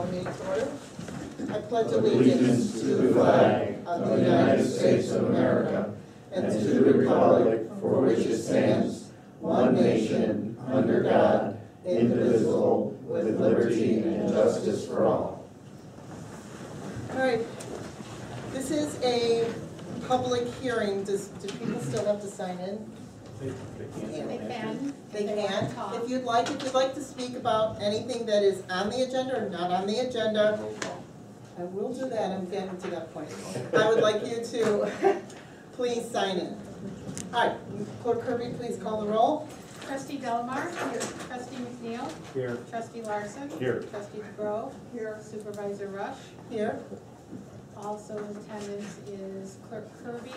Meeting to order. I pledge allegiance to the flag of the United States of America and to the republic for which it stands, one nation, under God, indivisible, with liberty and justice for all. All right. This is a public hearing. Do people still have to sign in? They can. They can. If you'd like to speak about anything that is on the agenda or not on the agenda, I will do that. I'm getting to that point. I would like you to please sign in. All right, Clerk Kirby, please call the roll. Trustee Delmar. Here. Trustee McNeil. Here. Trustee Larson. Here. Trustee DeGrove. Here. Supervisor Rush. Here. Also in attendance is Clerk Kirby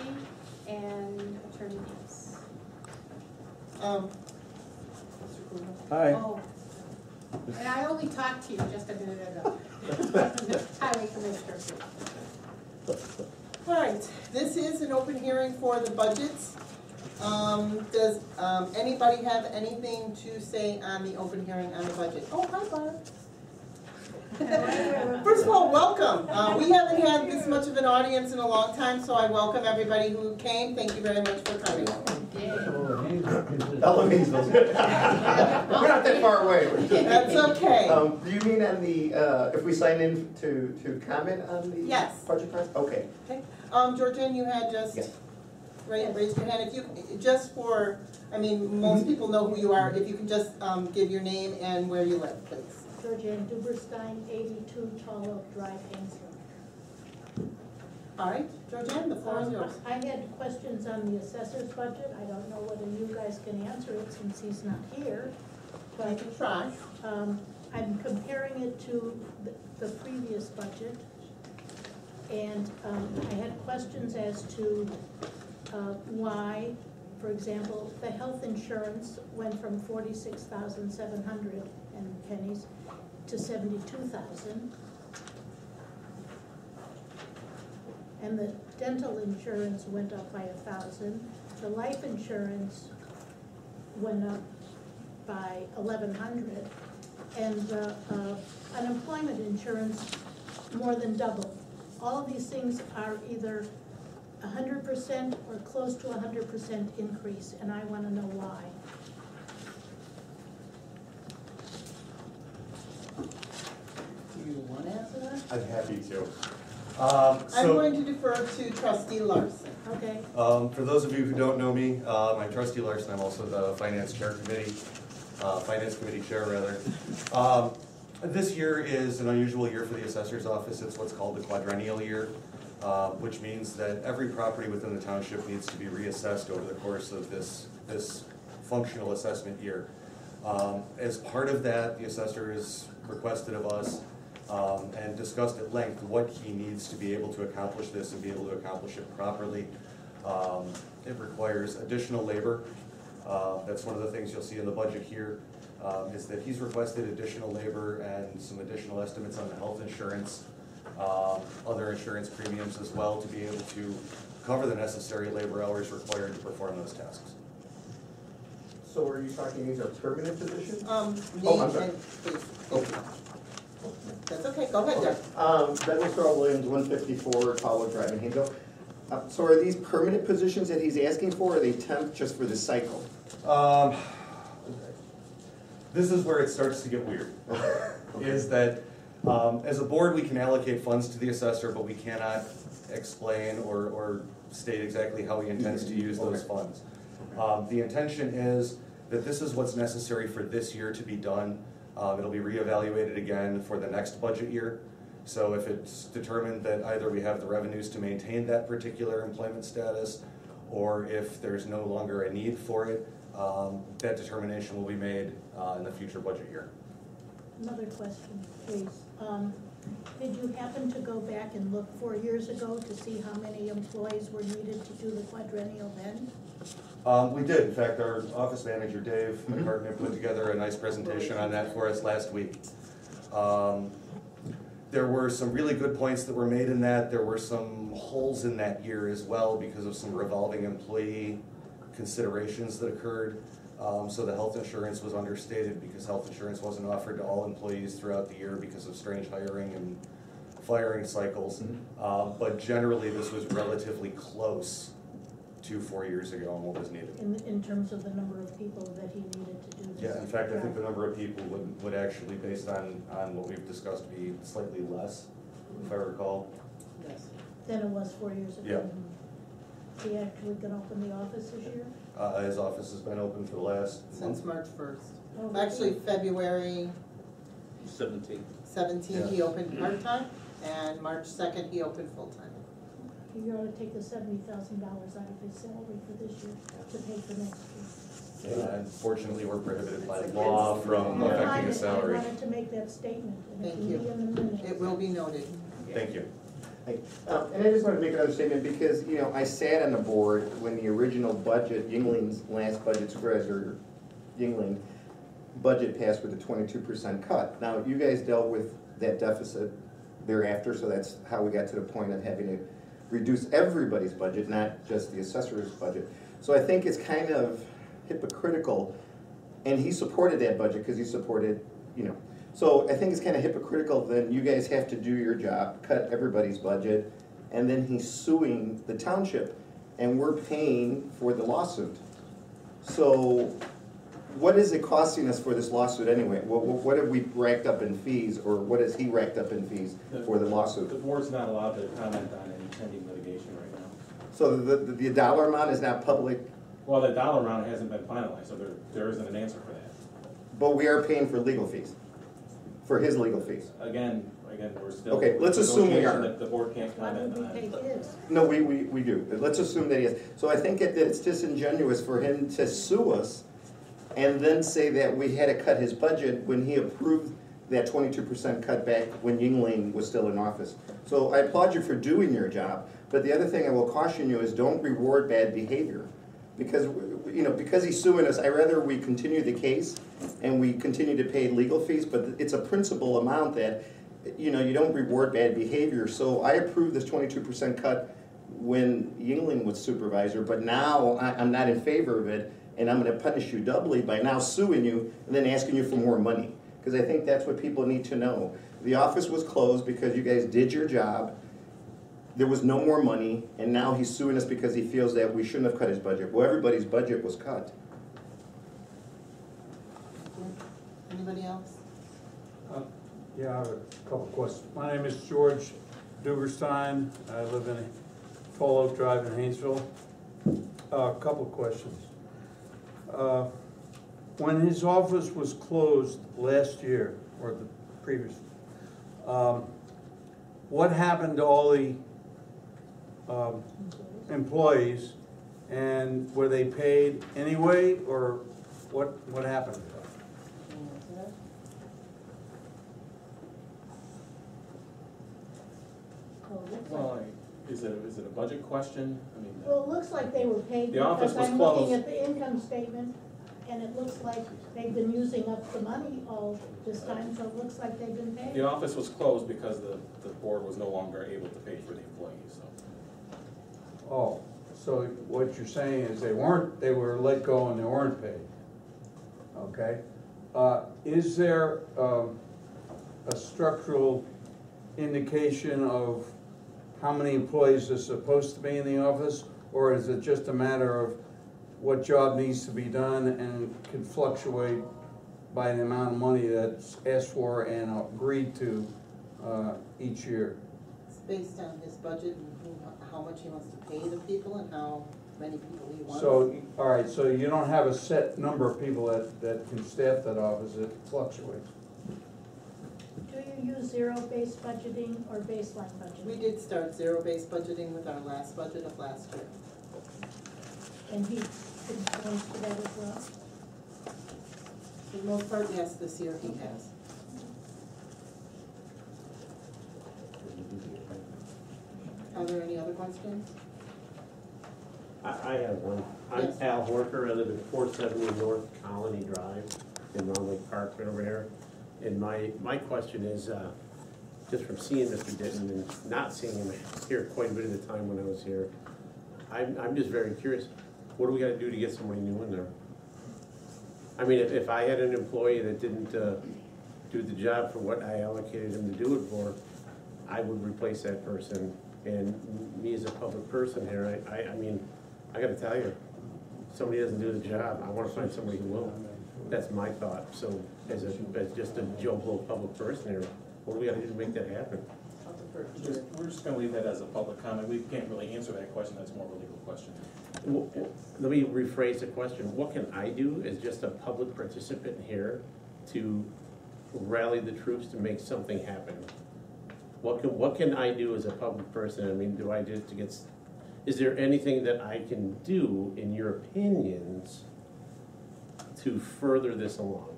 and Attorney Dees. Hi. Oh, and I only talked to you just a minute ago. Highway Commissioner. All right, this is an open hearing for the budgets. Does anybody have anything to say on the open hearing on the budget? Oh, hi, Barb. First of all, welcome. We haven't had this much of an audience in a long time, so I welcome everybody who came. Thank you very much for coming. Eloise. We're not that far away. That's okay. Do you mean on the, if we sign in to comment on the Yes. budget price? Okay. Okay. Georgianne, you had just raised your hand. If you, just for, I mean, most people know who you are. If you can just give your name and where you live, please. Georgianne Duberstein, 82 Tall Oak Drive, Ainsworth. All right, Georgianne, the floor is yours. I had questions on the assessor's budget. I don't know whether you guys can answer it since he's not here. I But can try. I'm comparing it to the previous budget. And I had questions as to why, for example, the health insurance went from 46,700 and pennies to 72,000. And the dental insurance went up by 1,000. The life insurance went up by 1,100, and the unemployment insurance more than doubled. All of these things are either 100% or close to 100% increase, and I want to know why. Do you want to answer that? I'm happy to. I'm going to defer to Trustee Larson. Okay. For those of you who don't know me, I'm Trustee Larson. I'm also the Finance Committee Chair rather. This year is an unusual year for the Assessor's Office. It's what's called the quadrennial year, which means that every property within the township needs to be reassessed over the course of this functional assessment year. As part of that, the assessor has requested of us and discussed at length what he needs to be able to accomplish this and be able to accomplish it properly. It requires additional labor. That's one of the things you'll see in the budget here, is that he's requested additional labor and some additional estimates on the health insurance, other insurance premiums as well, to be able to cover the necessary labor hours required to perform those tasks. So are you talking these are permanent positions? I'm sorry. Please. Okay. That's okay. Go ahead, Jeff. Douglas Earl Williams, 154 Tall Oak Drive in Hinkle. So are these permanent positions that he's asking for, or are they temp just for the cycle? This is where it starts to get weird, is that as a board we can allocate funds to the assessor, but we cannot explain or state exactly how he intends to use those funds. The intention is that this is what's necessary for this year to be done. It'll be reevaluated again for the next budget year. So if it's determined that either we have the revenues to maintain that particular employment status, or if there's no longer a need for it, that determination will be made in the future budget year. Another question, please. Did you happen to go back and look 4 years ago to see how many employees were needed to do the quadrennial then? We did. In fact, our office manager, Dave McCartney, put together a nice presentation on that for us last week. There were some really good points that were made in that. There were some holes in that year as well because of some revolving employee considerations that occurred. So the health insurance was understated because health insurance wasn't offered to all employees throughout the year because of strange hiring and firing cycles. But generally, this was relatively close to 4 years ago on what was needed. In terms of the number of people that he needed to do this. Yeah, in fact, I think the number of people would actually, based on what we've discussed, be slightly less, if I recall. Yes. Than it was 4 years ago. Yeah. He actually gonna open the office this year? His office has been open for the last Since month. March 1st. Oh, Actually, February 17. 17th, he opened part-time, and March 2nd, he opened full-time. You ought to take the $70,000 out of his salary for this year to pay for next year. Unfortunately, we're prohibited by law from affecting his salary. I wanted to make that statement, and it Thank can be you. in the minutes. It will be noted. Thank you. And I just want to make another statement, because, you know, I sat on the board when the original budget, Yingling's last budget, Supervisor Yingling, budget passed with a 22% cut. Now, you guys dealt with that deficit thereafter, so that's how we got to the point of having to reduce everybody's budget, not just the assessor's budget. So I think it's kind of hypocritical, and he supported that budget because he supported, you know. So I think it's kind of hypocritical that you guys have to do your job, cut everybody's budget, and then he's suing the township, and we're paying for the lawsuit. So what is it costing us for this lawsuit anyway? What have we racked up in fees, or what has he racked up in fees for the lawsuit? The board's not allowed to comment on any pending litigation right now. So the dollar amount is not public, Well, the dollar amount hasn't been finalized, so there isn't an answer for that. but we are paying for legal fees, for his legal fees. Again, we're still. Okay, let's assume we are. negotiation that the board can't Why comment would we on. pay his? No, we do. Let's assume that he is. So I think that it's disingenuous for him to sue us and then say that we had to cut his budget when he approved that 22% cutback when Yingling was still in office. So I applaud you for doing your job, but the other thing I will caution you is don't reward bad behavior. Because, you know, because he's suing us, I'd rather we continue the case and we continue to pay legal fees, but it's a principal amount that, you know, you don't reward bad behavior. So I approved this 22% cut when Yingling was supervisor, but now I'm not in favor of it, and I'm gonna punish you doubly by now suing you and then asking you for more money. Because I think that's what people need to know. The office was closed because you guys did your job. There was no more money, and now he's suing us because he feels that we shouldn't have cut his budget. Well, everybody's budget was cut. Anybody else? Yeah, I have a couple of questions. My name is George Dugerstein. I live in Fall Oak Drive in Haynesville. A couple of questions. When his office was closed last year, or the previous, what happened to all the employees, and were they paid anyway, or what happened? Well, is it a budget question? I mean, Well, it looks like they were paid The office because was I'm looking closed. at the income statement, and it looks like they've been using up the money all this time, so it looks like they've been paid. the office was closed because the board was no longer able to pay for the employees, so. Oh, so what you're saying is they were let go and they weren't paid, okay? Is there a structural indication of how many employees are supposed to be in the office? Or is it just a matter of what job needs to be done and can fluctuate by the amount of money that's asked for and agreed to each year? It's based on his budget and how much he wants to pay the people and how many people he wants. So, all right, so you don't have a set number of people that can staff that office, it fluctuates. Do you use zero-based budgeting or baseline budgeting? We did start zero-based budgeting with our last budget of last year. And he conforms to that as well? For the most part, yes, this year he has. Are there any other questions? I have one. I'm Yes. Al Horker. I live at 470 North Colony Drive in Round Lake Park, right over here. And my question is, just from seeing Mr. Ditton and not seeing him here quite a bit of the time when I was here, I'm just very curious. What do we gotta do to get somebody new in there? I mean, if I had an employee that didn't do the job for what I allocated him to do it for, I would replace that person. And me as a public person here, I mean, I gotta tell you, if somebody doesn't do the job, I wanna find somebody who will. That's my thought. So as just a Joe Blow public person here, what do we gotta do to make that happen? We're just gonna leave that as a public comment. We can't really answer that question. That's more of a legal question. Let me rephrase the question. What can I do as just a public participant here to rally the troops to make something happen? What can I do as a public person? I mean, do I just to get, is there anything that I can do, in your opinions, to further this along?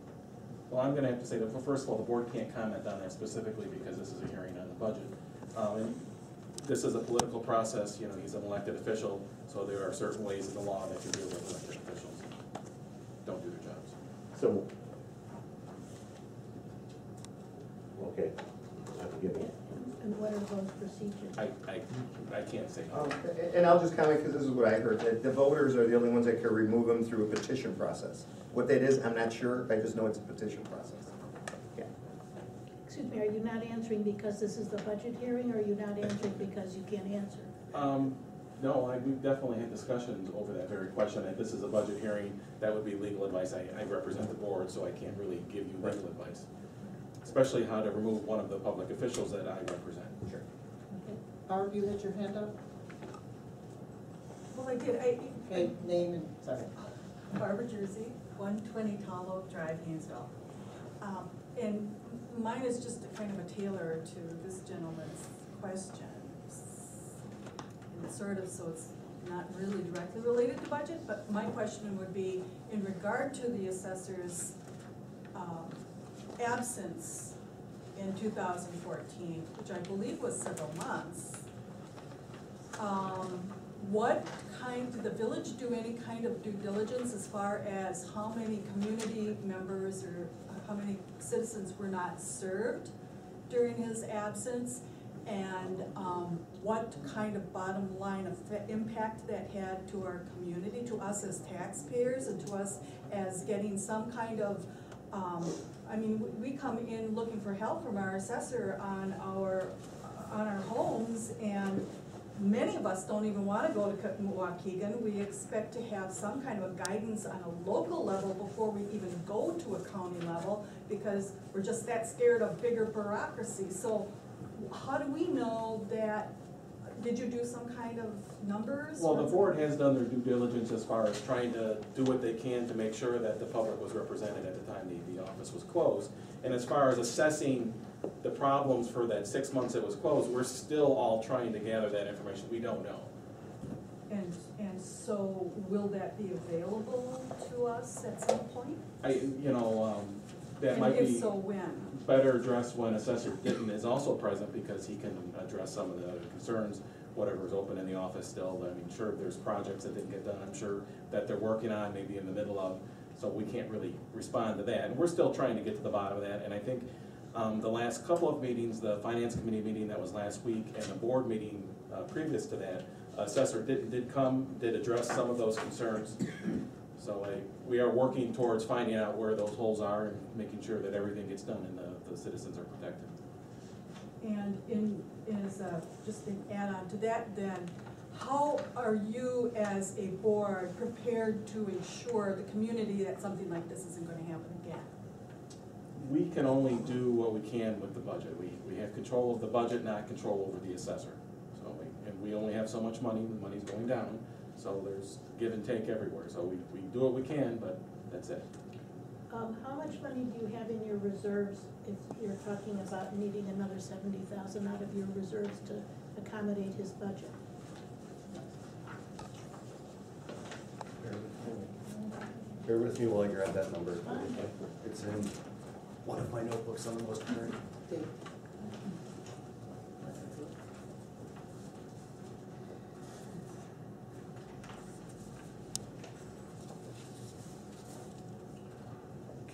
Well, I'm gonna have to say that, first of all, the board can't comment on that specifically because this is a hearing on the budget. And this is a political process, you know, he's an elected official, so there are certain ways in the law that you deal with elected officials. Don't do their jobs. So, okay, I'm getting it. And what are those procedures? I can't say. And I'll just comment, because this is what I heard, that the voters are the only ones that can remove them through a petition process. What that is, I'm not sure, I just know it's a petition process. Yeah. Excuse me, are you not answering because this is the budget hearing, or are you not answering because you can't answer? No, we've definitely had discussions over that very question. If this is a budget hearing, that would be legal advice. I represent the board, so I can't really give you legal advice. Especially how to remove one of the public officials that I represent. Sure. Okay. Barb, you had your hand up? Well, I did, Okay, name and, sorry. Barbara Jersey, 120 Tall Oak Drive, Haynesville. And mine is just a kind of a tailor to this gentleman's question. And it's sort of, so it's not really directly related to budget, but my question would be, in regard to the assessor's absence in 2014, which I believe was several months, what kind, did the village do any kind of due diligence as far as how many community members or how many citizens were not served during his absence? And what kind of bottom line impact that had to our community, to us as taxpayers, and to us as getting some kind of, I mean, we come in looking for help from our assessor on our homes, and many of us don't even want to go to Waukegan. We expect to have some kind of a guidance on a local level before we even go to a county level, because we're just that scared of bigger bureaucracy. So how do we know that? Did you do some kind of numbers? Well, the board has done their due diligence as far as trying to do what they can to make sure that the public was represented at the time the office was closed. And as far as assessing the problems for that 6 months it was closed, we're still all trying to gather that information. We don't know. And so will that be available to us at some point? That might And be if so, when? better addressed when Assessor Ditton is also present, because he can address some of the other concerns, whatever is open in the office still. I mean, sure, there's projects that didn't get done, I'm sure, that they're working on, maybe in the middle of, so we can't really respond to that. And we're still trying to get to the bottom of that, and I think the last couple of meetings, the Finance Committee meeting that was last week, and the board meeting previous to that, Assessor did address some of those concerns. So we are working towards finding out where those holes are and making sure that everything gets done and the citizens are protected. And just an add-on to that then, how are you as a board prepared to ensure the community that something like this isn't going to happen again? We can only do what we can with the budget. We have control of the budget, not control over the assessor. So and we only have so much money, the money's going down, so there's give and take everywhere. So we do what we can, but that's it. How much money do you have in your reserves if you're talking about needing another 70,000 out of your reserves to accommodate his budget? Bear with me while I grab that number. Fine. It's in one of my notebooks on the most current. Okay.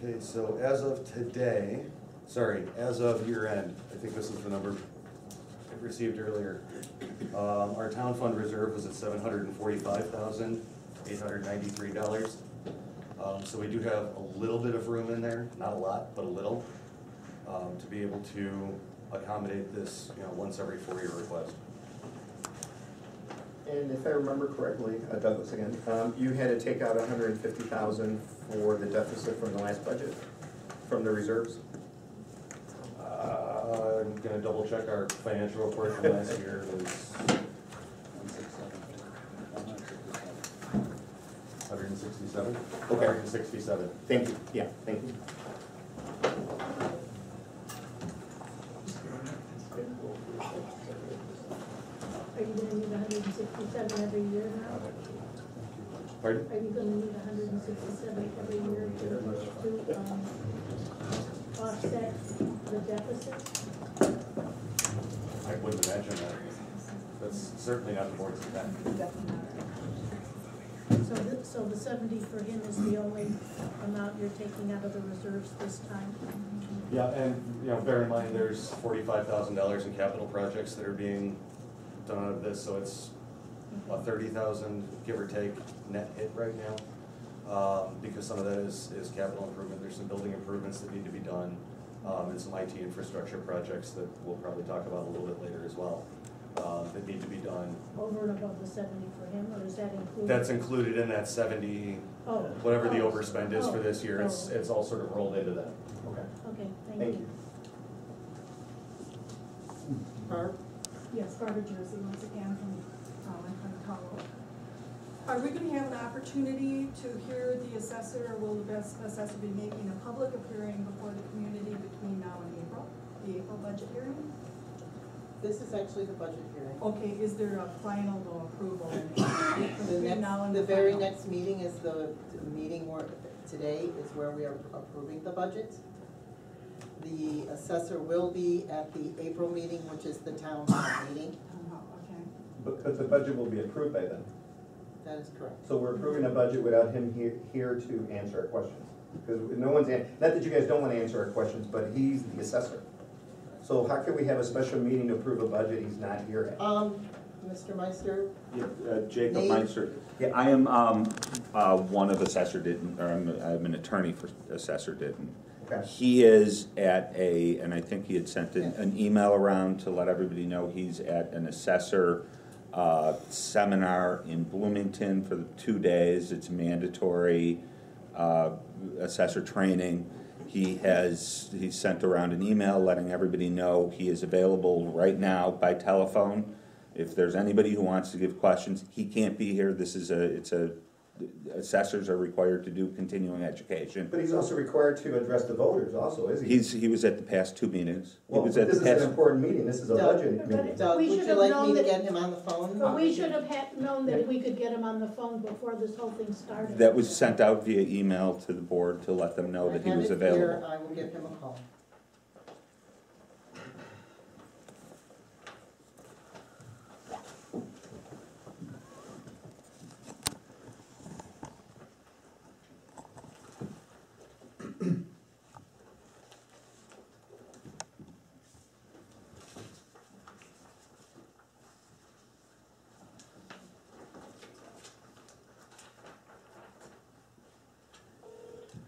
Okay, so as of today, as of year end, I think this is the number I received earlier. Our town fund reserve was at $745,893. So we do have a little bit of room in there, not a lot, but a little, to be able to accommodate this, once every 4-year request. And if I remember correctly, Douglas again, you had to take out $150,000 for the deficit from the last budget, from the reserves? I'm gonna double check our financial report from last year. It was 167? Okay. 167. Thank you, yeah, thank you. Are you gonna need 167 every year now? Pardon? Are you gonna need 167 every year to offset the deficit? I wouldn't imagine that. That's certainly not the board's intent. So the 70 for him is the only amount you're taking out of the reserves this time? Yeah, and, bear in mind, there's $45,000 in capital projects that are being done out of this, so it's a $30,000, give or take, net hit right now. Because some of that is capital improvement. There's some building improvements that need to be done, and some IT infrastructure projects that we'll probably talk about a little bit later as well, that need to be done. Over and above the 70 for him, or is that included? That's included in that 70, Oh. whatever the Oh. overspend is for this year. It's all sort of rolled into that. Okay. Okay, Thank thank you. you. Barb? Yes, Barbara Jersey, once again from Colorado. Are we gonna have an opportunity to hear the assessor, or will the assessor be making a public appearing before the community between now and April, the April budget hearing? This is actually the budget hearing. Okay, is there a final approval The between now and the very final? next meeting is the meeting where, today is where we are approving the budget. The assessor will be at the April meeting, which is the town hall meeting. Oh, okay. But the budget will be approved by then. That is correct. So we're approving a budget without him here to answer our questions. Because no one's, not that you guys don't want to answer our questions, but he's the assessor. So how can we have a special meeting to approve a budget he's not here at? Mr. Meister, Yeah, Jacob Nate? Meister. Yeah, I am one of Assessor Ditton, or I'm an attorney for Assessor Ditton. Okay. He is at and I think he had sent an email around to let everybody know he's at an assessor seminar in Bloomington for 2 days. It's mandatory assessor training. He sent around an email letting everybody know he is available right now by telephone. If there's anybody who wants to give questions, he can't be here. Assessors are required to do continuing education. But he's also required to address the voters also, is he? He was at the past 2 meetings. Well, He was this at the is an past. important meeting, this is a Doug. budget meeting. Doug, We would should you have like known me to that- get him on the phone? But we should have known that we could get him on the phone before this whole thing started. That was sent out via email to the board to let them know that he I have was it here. available. I will give him a call.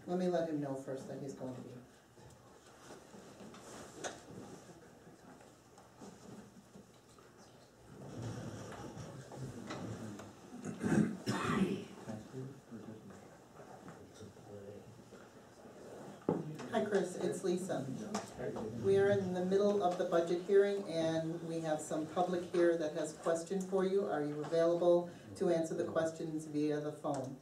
Let me let him know first that he's going to be. Hi Chris, it's Lisa. We are in the middle of the budget hearing and we have some public here that has a question for you. Are you available to answer the questions via the phone?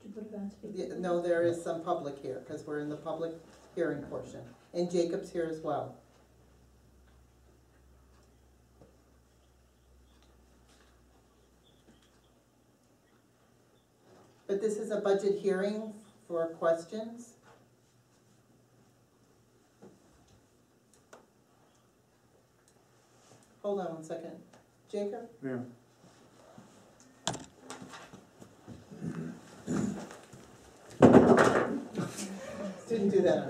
Did you put it on speaker? No, there is some public here, because we're in the public hearing portion. And Jacob's here as well. But this is a budget hearing for questions. Hold on one second. Jacob? Yeah. Didn't do that on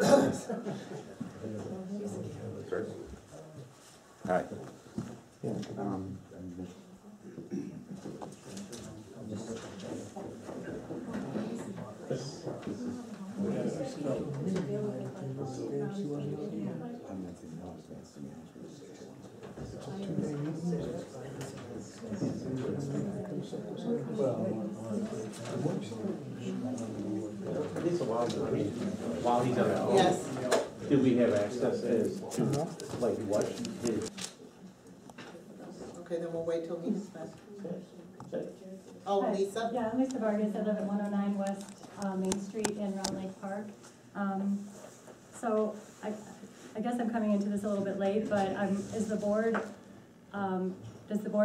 purpose. Hi. While he's on the phone, Yes. do we have access as to, like, what his? Okay, then we'll wait till he's back. Oh, Hi. Lisa? Yeah, I'm Lisa Vargas, I live at 109 West Main Street in Round Lake Park. So I guess I'm coming into this a little bit late, but does the board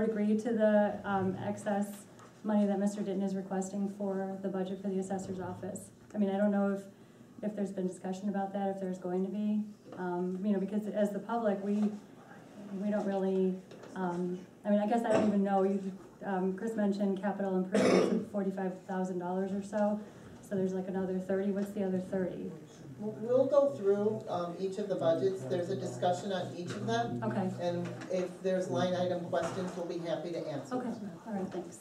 agree to the excess money that Mr. Ditton is requesting for the budget for the assessor's office? I mean, I don't know if there's been discussion about that, if there's going to be, you know, because as the public, we don't really, I mean, I guess I don't even know, Chris mentioned capital improvements of $45,000 or so, so there's like another 30, what's the other 30? We'll go through each of the budgets. There's a discussion on each of them. Okay, And if there's line item questions, we'll be happy to answer. okay, all right, thanks.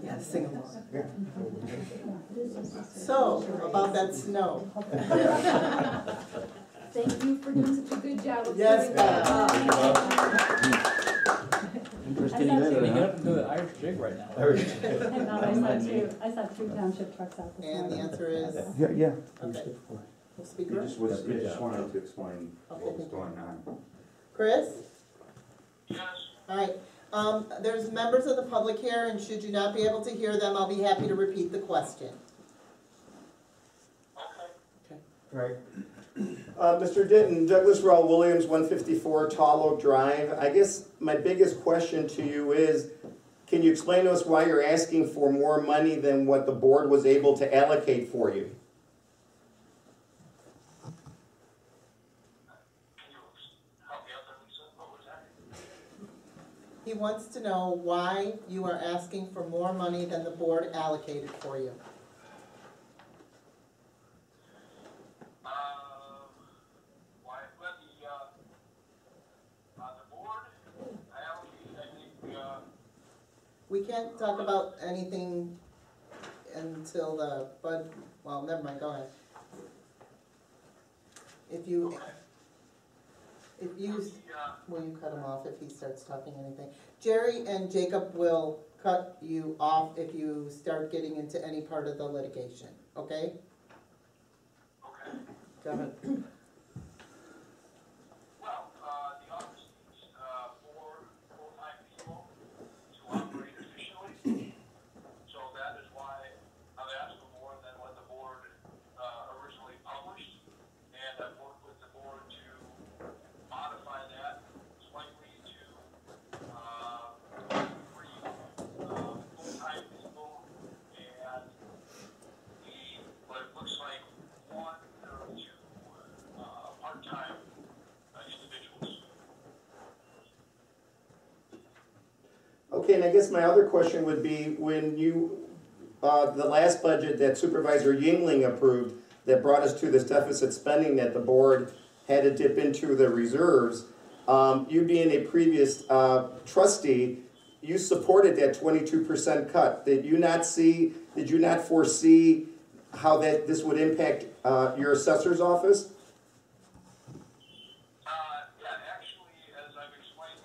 Yeah, sing along. So, about that snow. Thank you for doing such a good job of Yes, clearing that up. Get up into the Irish jig right now. I saw two township trucks out this And the morning. answer is, Yeah. okay. We'll speak He right. just wanted to explain what was going on. Chris? Yes. All right. There's members of the public here, and should you not be able to hear them, I'll be happy to repeat the question. Okay. Right. Mr. Ditton, Douglas Rawl Williams, 154 Tall Oak Drive. I guess my biggest question to you is, can you explain to us why you're asking for more money than what the board was able to allocate for you? He wants to know why you are asking for more money than the board allocated for you. We can't talk about anything until the well, never mind, go ahead. Will you cut him off if he starts talking anything? Jerry and Jacob will cut you off if you start getting into any part of the litigation, okay? Okay. Go ahead. Well, the office needs 4 full-time people to operate efficiently, so that is why I've asked for more than what the board originally published, and I've worked with the board to modify that slightly to 3 full-time people and what it looks like 1 or 2 part-time individuals. Okay, and I guess my other question would be, when you, the last budget that Supervisor Yingling approved that brought us to this deficit spending that the board had to dip into the reserves, you being a previous trustee, you supported that 22% cut. Did you not foresee how this would impact your assessor's office? Yeah, actually, as I've explained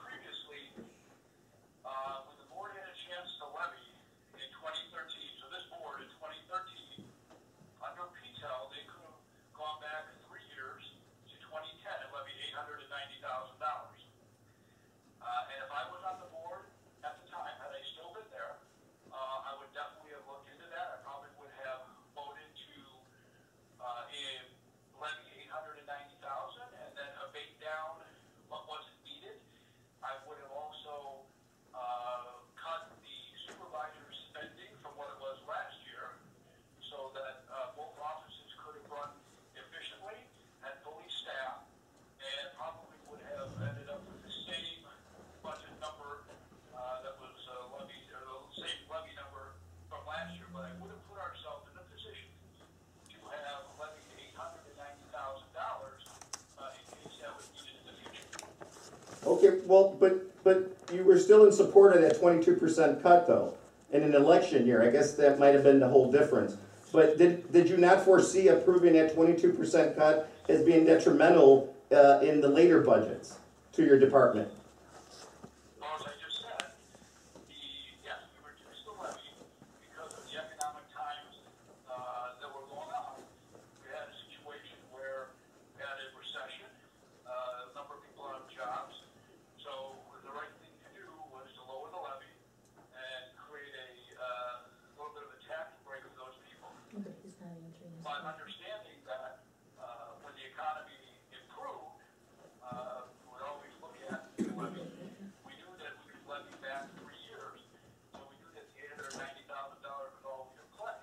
previously, when the board had a chance to levy in 2013, so this board in 2013, under PTEL, they could have gone back 3 years to 2010 and levied $890,000. And if I was on the board at the time, had I still been there, I would definitely have looked into that. I probably would have voted to but you were still in support of that 22% cut though, in an election year. I guess that might have been the whole difference. But did you not foresee approving that 22% cut as being detrimental in the later budgets to your department? Well, as I just said, yes, we reduced the levy because of the economic times that were going on. We had a situation where we had a recession, a number of people out of jobs. So the right thing to do was to lower the levy and create a little bit of a tax break for those people. But understanding that when the economy improved, we would always look at the levy. We knew that we could levy back 3 years, so we knew that the $890,000 was all we could play.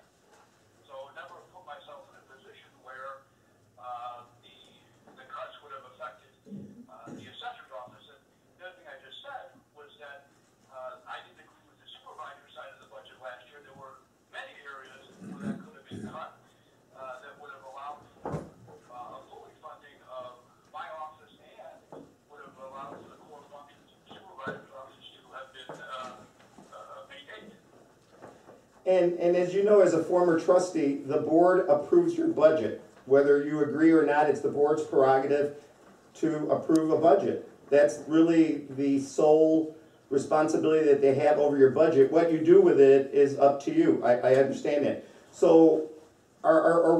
So I never put myself in a position where the cuts would have affected the assessor's office. And the other thing I just said was that I didn't agree with the supervisor side of the budget last year. There were many areas where that could have been cut that would have allowed for a fully funding of my office and would have allowed for the core functions of the supervisor's office to have been maintained. And as you know, as a former trustee, the board approves your budget. Whether you agree or not, it's the board's prerogative to approve a budget. That's really the sole responsibility that they have over your budget. What you do with it is up to you. I understand that. So are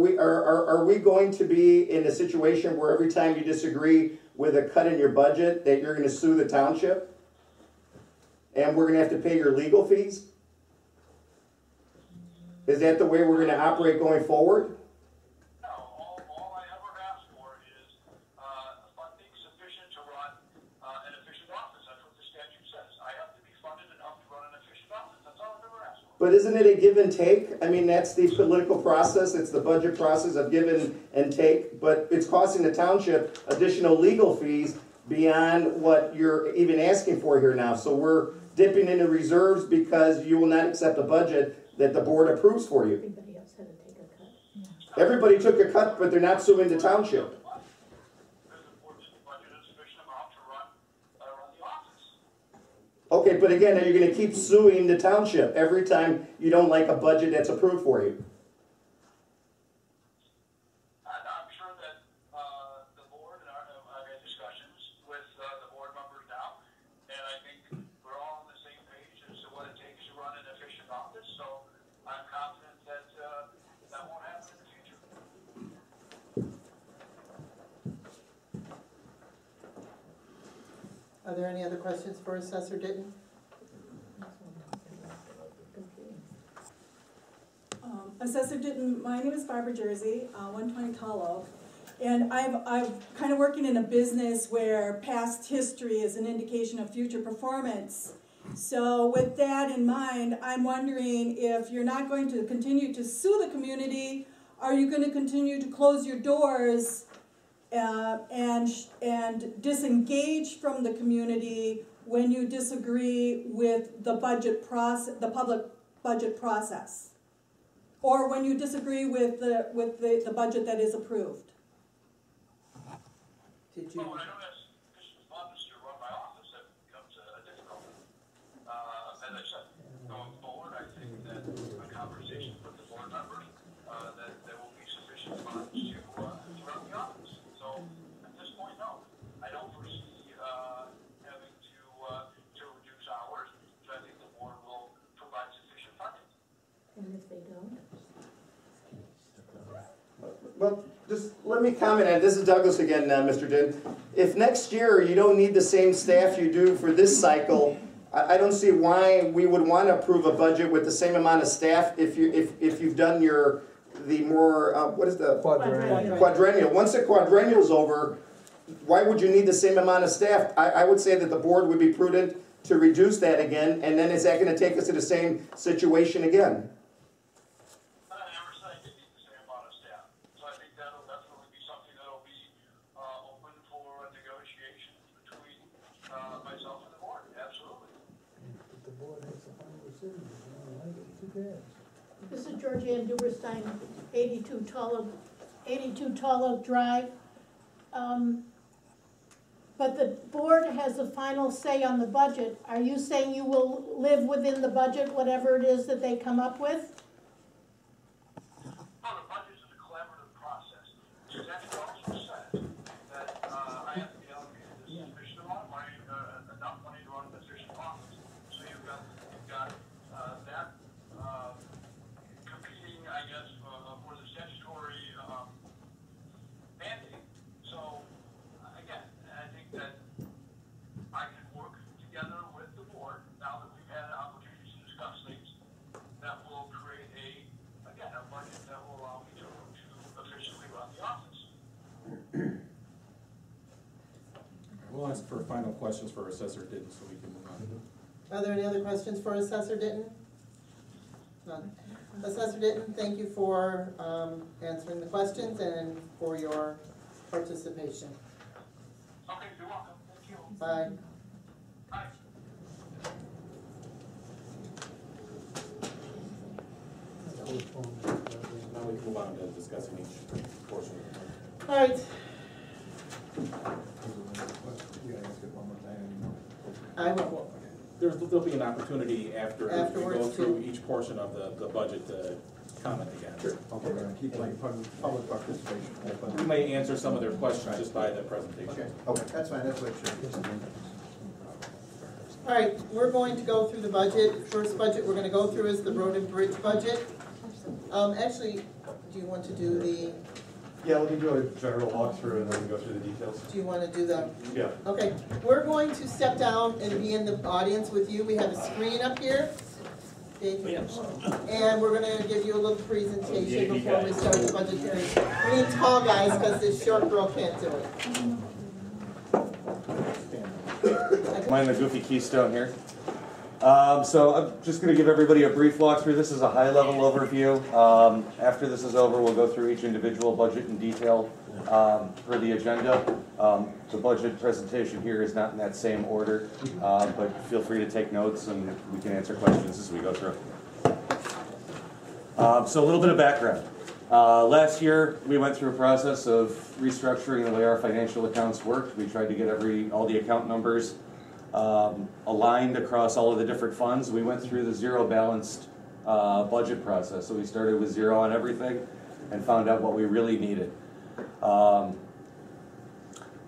we going to be in a situation where every time you disagree with a cut in your budget that you're going to sue the township? And we're going to have to pay your legal fees? Is that the way we're going to operate going forward? No, all I ever ask for is funding sufficient to run an efficient office. That's what the statute says. I have to be funded enough to run an efficient office. That's all I've ever asked for. But isn't it a give and take? I mean, that's the political process. It's the budget process of give and take. But it's costing the township additional legal fees beyond what you're even asking for here now. So we're dipping into reserves because you will not accept a budget that the board approves for you. Everybody else had to take a cut. Everybody took a cut, but they're not suing the township. Okay, but again, are you going to keep suing the township every time you don't like a budget that's approved for you? I'm sure that the board, and I've had discussions with the board members now, and I think we're all on the same page as to what it takes to run an efficient office, so I'm confident that that won't happen in the future. Are there any other questions for Assessor Ditton? Assessor Ditton, my name is Barbara Jersey, 120 Tall Oak, and I'm kind of working in a business where past history is an indication of future performance. So with that in mind, I'm wondering if you're not going to continue to sue the community, are you going to continue to close your doors and disengage from the community when you disagree with the budget process, the public budget process, or when you disagree with the budget that is approved? Did you? Well, when I don't have sufficient funds to run my office, that becomes a difficulty. As I said, going forward, I think that a conversation with the board members, that there will be sufficient funds to run the office. So at this point, no. I don't foresee having to reduce hours, so I think the board will provide sufficient funding. And if they don't? Well, just let me comment on this. Is Douglas again, Mr. Ditton. If next year you don't need the same staff you do for this cycle, I don't see why we would want to approve a budget with the same amount of staff if you've done the more what is the quadrennial. Once the quadrennial is over, why would you need the same amount of staff? I would say that the board would be prudent to reduce that again, and then is that going to take us to the same situation again? I never said I didn't need the same amount of staff, so I think that'll definitely be something that'll be open for negotiations between myself and the board. Absolutely. But the board has the final decision. Too bad. This is Georgianne Duberstein, 82 Tall Oak Drive. But the board has the final say on the budget. Are you saying you will live within the budget, whatever it is that they come up with? Well, the budget is a collaborative process. The statute also says that I have to be allocated a sufficient amount of money, enough money to run an efficient office. So you've got that competing, I guess, for the statutory mandate. So again, I think that I can work together with the board now that we've had opportunities to discuss things that will create a budget that will allow me to efficiently run the office. We'll ask for final questions for Assessor Ditton so we can move on. Are there any other questions for Assessor Ditton? None. Assessor Ditton, thank you for answering the questions and for your participation. Okay, you're welcome. Thank you. Bye. Bye. Now we can move on to discussing each portion of the budget. All right. I will. There'll be an opportunity after we go Afterwards, through too. each portion of the budget to comment again. Okay, we're gonna keep like public participation open. We may answer some of their questions just by the presentation. Okay, that's fine, that's what it should be. All right, we're going to go through the budget. First budget we're going to go through is the road and bridge budget. Actually, do you want to do the, Yeah, let me do a general walkthrough and then we go through the details. do you want to do the, Yeah. okay. We're going to step down and be in the audience with you. We have a screen up here. Thank you. And we're going to give you a little presentation before we start the budget hearing. We need tall guys because this short girl can't do it. Mind the goofy keystone here. So I'm just going to give everybody a brief walkthrough. This is a high-level overview. After this is over, we'll go through each individual budget in detail per the agenda. The budget presentation here is not in that same order, but feel free to take notes and we can answer questions as we go through. So a little bit of background. Last year, we went through a process of restructuring the way our financial accounts worked. We tried to get all the account numbers aligned across all of the different funds. We went through the zero balanced budget process. So we started with zero on everything and found out what we really needed.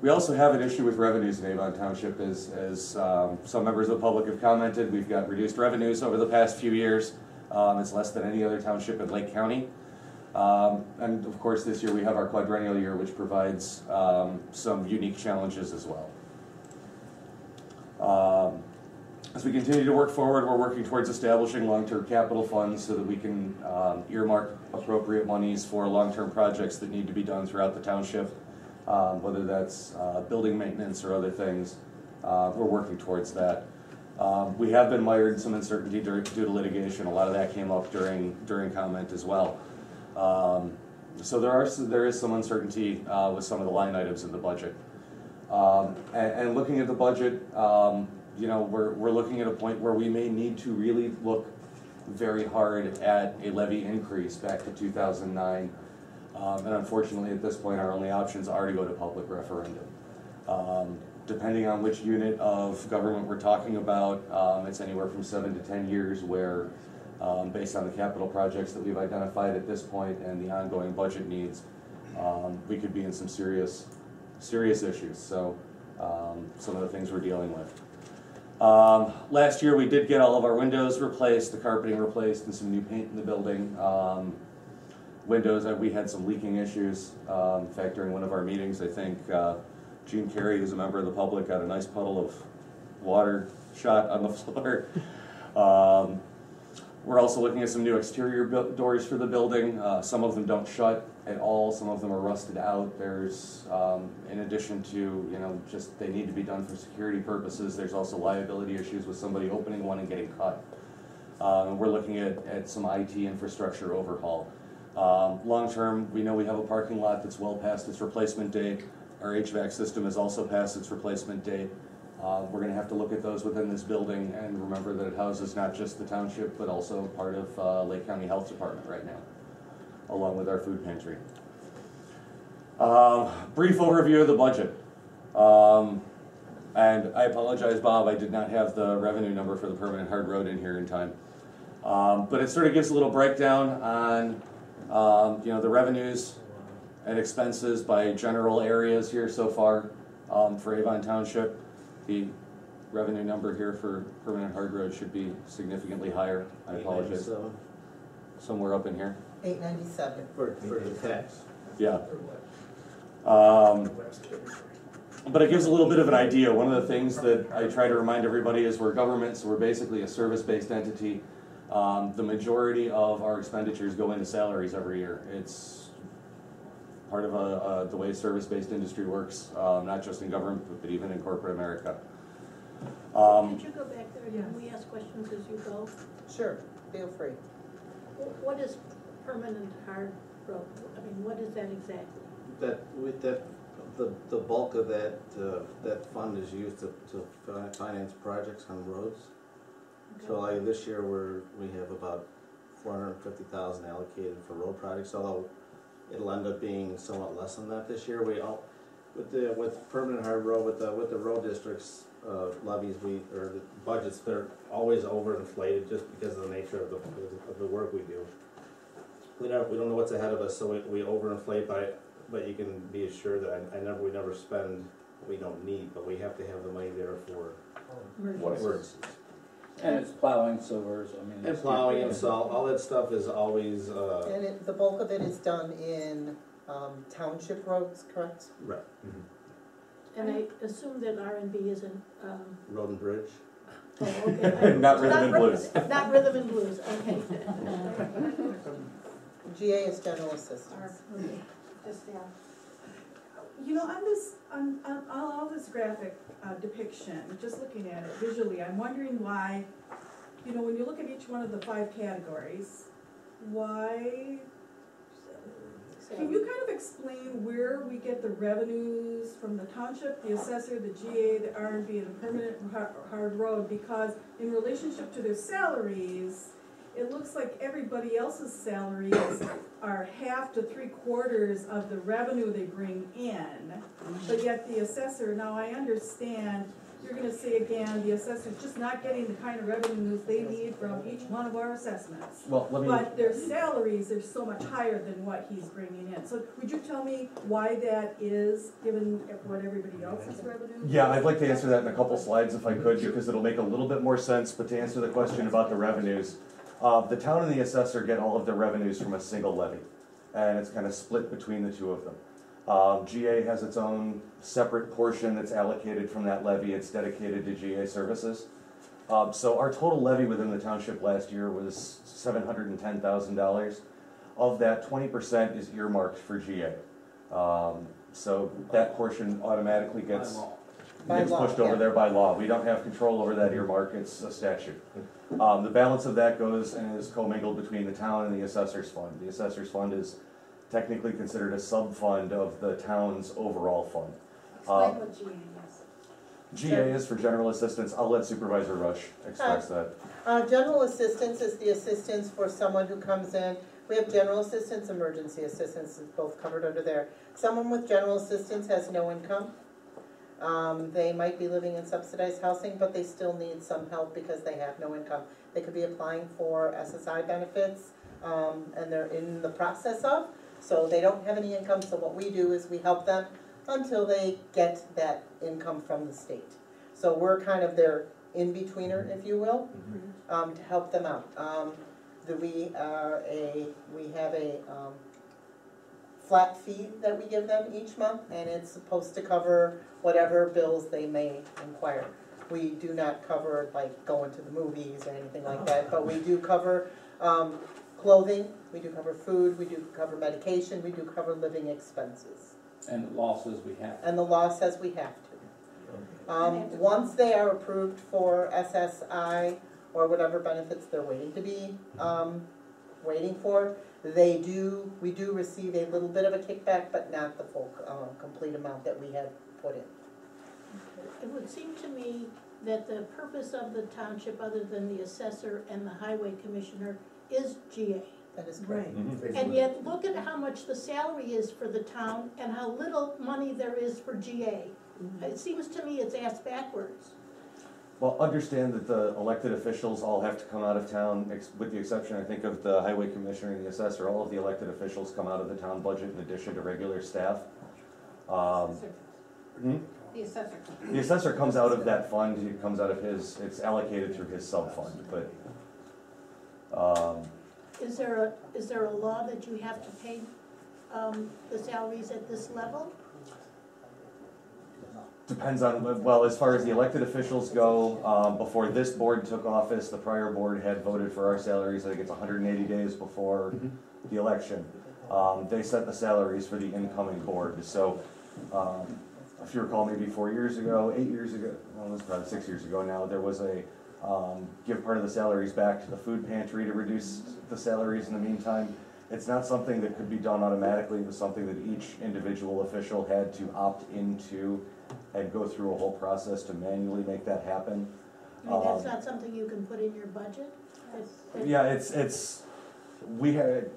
We also have an issue with revenues in Avon Township, as some members of the public have commented. We've got reduced revenues over the past few years. It's less than any other township in Lake County. And of course this year we have our quadrennial year, which provides some unique challenges as well. As we continue to work forward, we're working towards establishing long-term capital funds so that we can earmark appropriate monies for long-term projects that need to be done throughout the township, whether that's building maintenance or other things. We're working towards that. We have been mired in some uncertainty due to litigation. A lot of that came up during comment as well. So there is some uncertainty with some of the line items in the budget. And looking at the budget, you know, we're looking at a point where we may need to really look very hard at a levy increase back to 2009. And unfortunately, at this point, our only options are to go to public referendum. Depending on which unit of government we're talking about, it's anywhere from 7 to 10 years where, based on the capital projects that we've identified at this point and the ongoing budget needs, we could be in some serious issues. So some of the things we're dealing with. Last year we did get all of our windows replaced, the carpeting replaced, and some new paint in the building. Windows, we had some leaking issues. In fact, during one of our meetings, I think Gene Carey, who's a member of the public, got a nice puddle of water shot on the floor. We're also looking at some new exterior doors for the building. Some of them don't shut at all. Some of them are rusted out. There's, in addition to, you know, just they need to be done for security purposes, there's also liability issues with somebody opening one and getting cut. And we're looking at some IT infrastructure overhaul. Long term, we know we have a parking lot that's well past its replacement date. Our HVAC system is also past its replacement date. We're going to have to look at those within this building and remember that it houses not just the township, but also part of Lake County Health Department right now, along with our food pantry. Brief overview of the budget. And I apologize, Bob, I did not have the revenue number for the permanent hard road in here in time. But it sort of gives a little breakdown on, you know, the revenues and expenses by general areas here so far for Avon Township. The revenue number here for permanent hard road should be significantly higher. I apologize. Somewhere up in here. 897. For the tax. Yeah. But it gives a little bit of an idea. One of the things that I try to remind everybody is we're government, so we're basically a service-based entity. The majority of our expenditures go into salaries every year. It's part of the way service-based industry works, not just in government, but even in corporate America. Could you go back there? Can we ask questions as you go? Sure, feel free. What is permanent hard road? I mean, what is that exactly? The bulk of that fund is used to finance projects on roads. Okay. So like this year we have about $450,000 allocated for road projects, although it'll end up being somewhat less than that this year. With permanent hard road, with the road districts levies, or the budgets, they're always overinflated just because of the nature of the work we do. We don't know what's ahead of us, so we overinflate by it. But you can be assured that we never spend what we don't need, but we have to have the money there for emergencies. And it's plowing, so I mean. And plowing and salt, all that stuff is always. And the bulk of it is done in township roads, correct? Right. And I assume that R&B isn't, Road and bridge. oh, okay. Not rhythm and blues. Not rhythm and blues, okay. GA is general assistance. Okay. Just, yeah. You know, on all this graphic depiction, just looking at it visually, I'm wondering why, you know, when you look at each one of the 5 categories, why, can you kind of explain where we get the revenues from the township, the assessor, the GA, the R&B, and the permanent hard road? Because in relationship to their salaries, it looks like everybody else's salaries are half to 3/4 of the revenue they bring in, but yet the assessor, now I understand, you're gonna say again, the assessor's just not getting the kind of revenues they need from each one of our assessments. Well, let me. But their salaries are so much higher than what he's bringing in. So would you tell me why that is, given what everybody else's revenue? Yeah, I'd like to answer that in a couple slides if I could, because it'll make a little bit more sense. But to answer the question about the revenues, the town and the assessor get all of their revenues from a single levy, and it's kind of split between the two of them. GA has its own separate portion that's allocated from that levy. It's dedicated to GA services. So our total levy within the township last year was $710,000. Of that, 20% is earmarked for GA. So that portion automatically gets pushed over there by law. We don't have control over that earmark, it's a statute. The balance of that goes and is commingled between the town and the assessor's fund. The assessor's fund is technically considered a sub-fund of the town's overall fund. Explain what GA is. GA is for general assistance. I'll let Supervisor Rush express that. General assistance is the assistance for someone who comes in. We have general assistance, emergency assistance is both covered under there. Someone with general assistance has no income. They might be living in subsidized housing, but they still need some help because they have no income. They could be applying for SSI benefits, and they're in the process of, so they don't have any income. So what we do is we help them until they get that income from the state. So we're kind of their in-betweener, if you will, to help them out. We have a flat fee that we give them each month, and it's supposed to cover whatever bills they may inquire. We do not cover like going to the movies or anything like that, but we do cover clothing, we do cover food, we do cover medication, we do cover living expenses. And the law says we have to. And the law says we have to. Once they are approved for SSI or whatever benefits they're waiting to be waiting for, we do receive a little bit of a kickback, but not the full complete amount that we have put in. It would seem to me that the purpose of the township, other than the assessor and the highway commissioner, is GA. That is correct. Right. And yet, look at how much the salary is for the town and how little money there is for GA. It seems to me it's asked backwards. Well, understand that the elected officials all have to come out of town, with the exception, I think, of the highway commissioner and the assessor. All of the elected officials come out of the town budget in addition to regular staff. The assessor. The assessor comes out of that fund, it comes out of his, it's allocated through his sub-fund, but, Is there a law that you have to pay, the salaries at this level? depends on, well, as far as the elected officials go, before this board took office, the prior board had voted for our salaries, I think it's 180 days before the election. They set the salaries for the incoming board, so, if you recall, maybe 4 years ago, 8 years ago, well, it was probably 6 years ago now, there was a, give part of the salaries back to the food pantry to reduce the salaries in the meantime. It's not something that could be done automatically, it was something that each individual official had to opt into and go through a whole process to manually make that happen. I mean, that's not something you can put in your budget? Yeah, we had,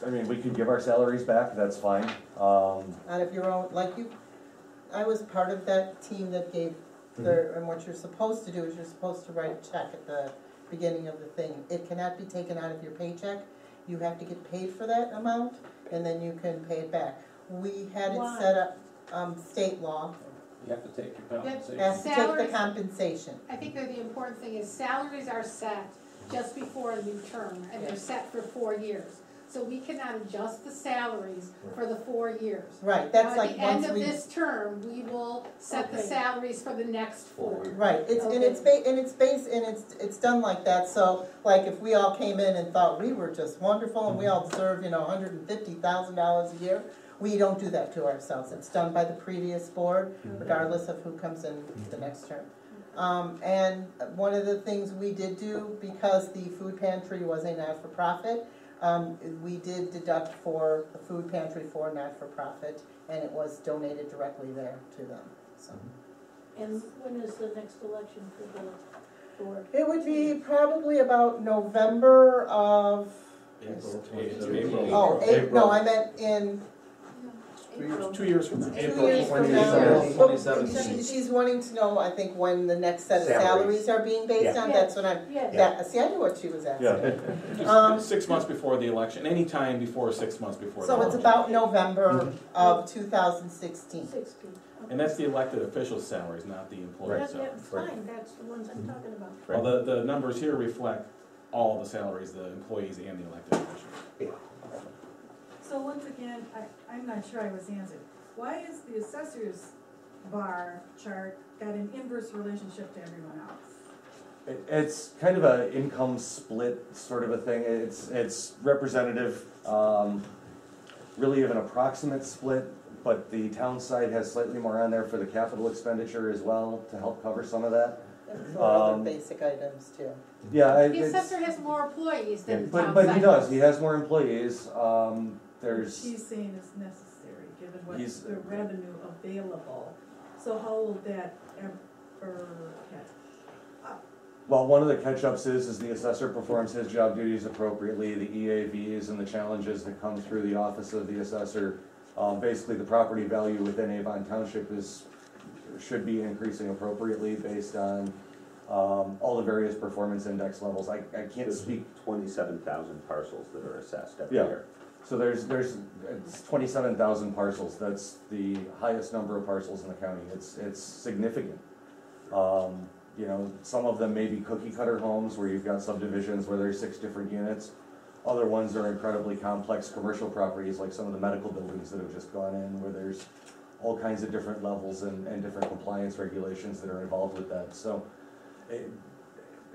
I mean, we could give our salaries back, that's fine. Out of your own, like you, I was part of that team that gave and what you're supposed to do is you're supposed to write a check at the beginning of the thing. It cannot be taken out of your paycheck. You have to get paid for that amount, and then you can pay it back. We had it set up, state law. You have to take your compensation. Has to take the compensation. I think that the important thing is salaries are set just before a new term, and they're set for 4 years. So we cannot adjust the salaries for the 4 years. Right, that's Now, like at the end once of we. this term, we will set the salaries for the next 4. Right, it's done like that, so, like, if we all came in and thought we were just wonderful and we all deserve, $150,000 a year, we don't do that to ourselves. It's done by the previous board, regardless of who comes in the next term. And one of the things we did do, because the food pantry was a not-for-profit, we did deduct for the food pantry for not-for-profit, and it was donated directly there to them, so. And when is the next election for the board? It would be probably about November of, no, I meant in April. 2 years from now. 2 years from now. 2017. She's wanting to know, I think, when the next set of salaries are being based on, that's what I'm, see, I knew what she was asking. Just 6 months before the election, any time before 6 months before the So election. it's about November of 2016. And that's the elected officials' salaries, not the employees' That's salaries. fine, that's the ones I'm talking about. Well, the numbers here reflect all the salaries, the employees and the elected officials. So once again, I'm not sure I was answered. Why is the assessor's bar chart got an inverse relationship to everyone else? It's kind of an income split sort of a thing. It's representative, really of an approximate split, but the town side has slightly more on there for the capital expenditure as well to help cover some of that. And for other basic items too. Yeah, The assessor has more employees than the town but he side does. He has more employees. She's saying is necessary, given what's the revenue available. So how will that ever catch up? Well, one of the catch-ups is the assessor performs his job duties appropriately, the EAVs and the challenges that come through the office of the assessor. Basically, the property value within Avon Township should be increasing appropriately based on all the various performance index levels. I can't speak. 27,000 parcels that are assessed every Yeah. year. So it's 27,000 parcels. That's the highest number of parcels in the county. It's significant. Some of them may be cookie cutter homes where you've got subdivisions where there's 6 different units. Other ones are incredibly complex commercial properties, like some of the medical buildings that have just gone in, where there's all kinds of different levels and different compliance regulations that are involved with that. So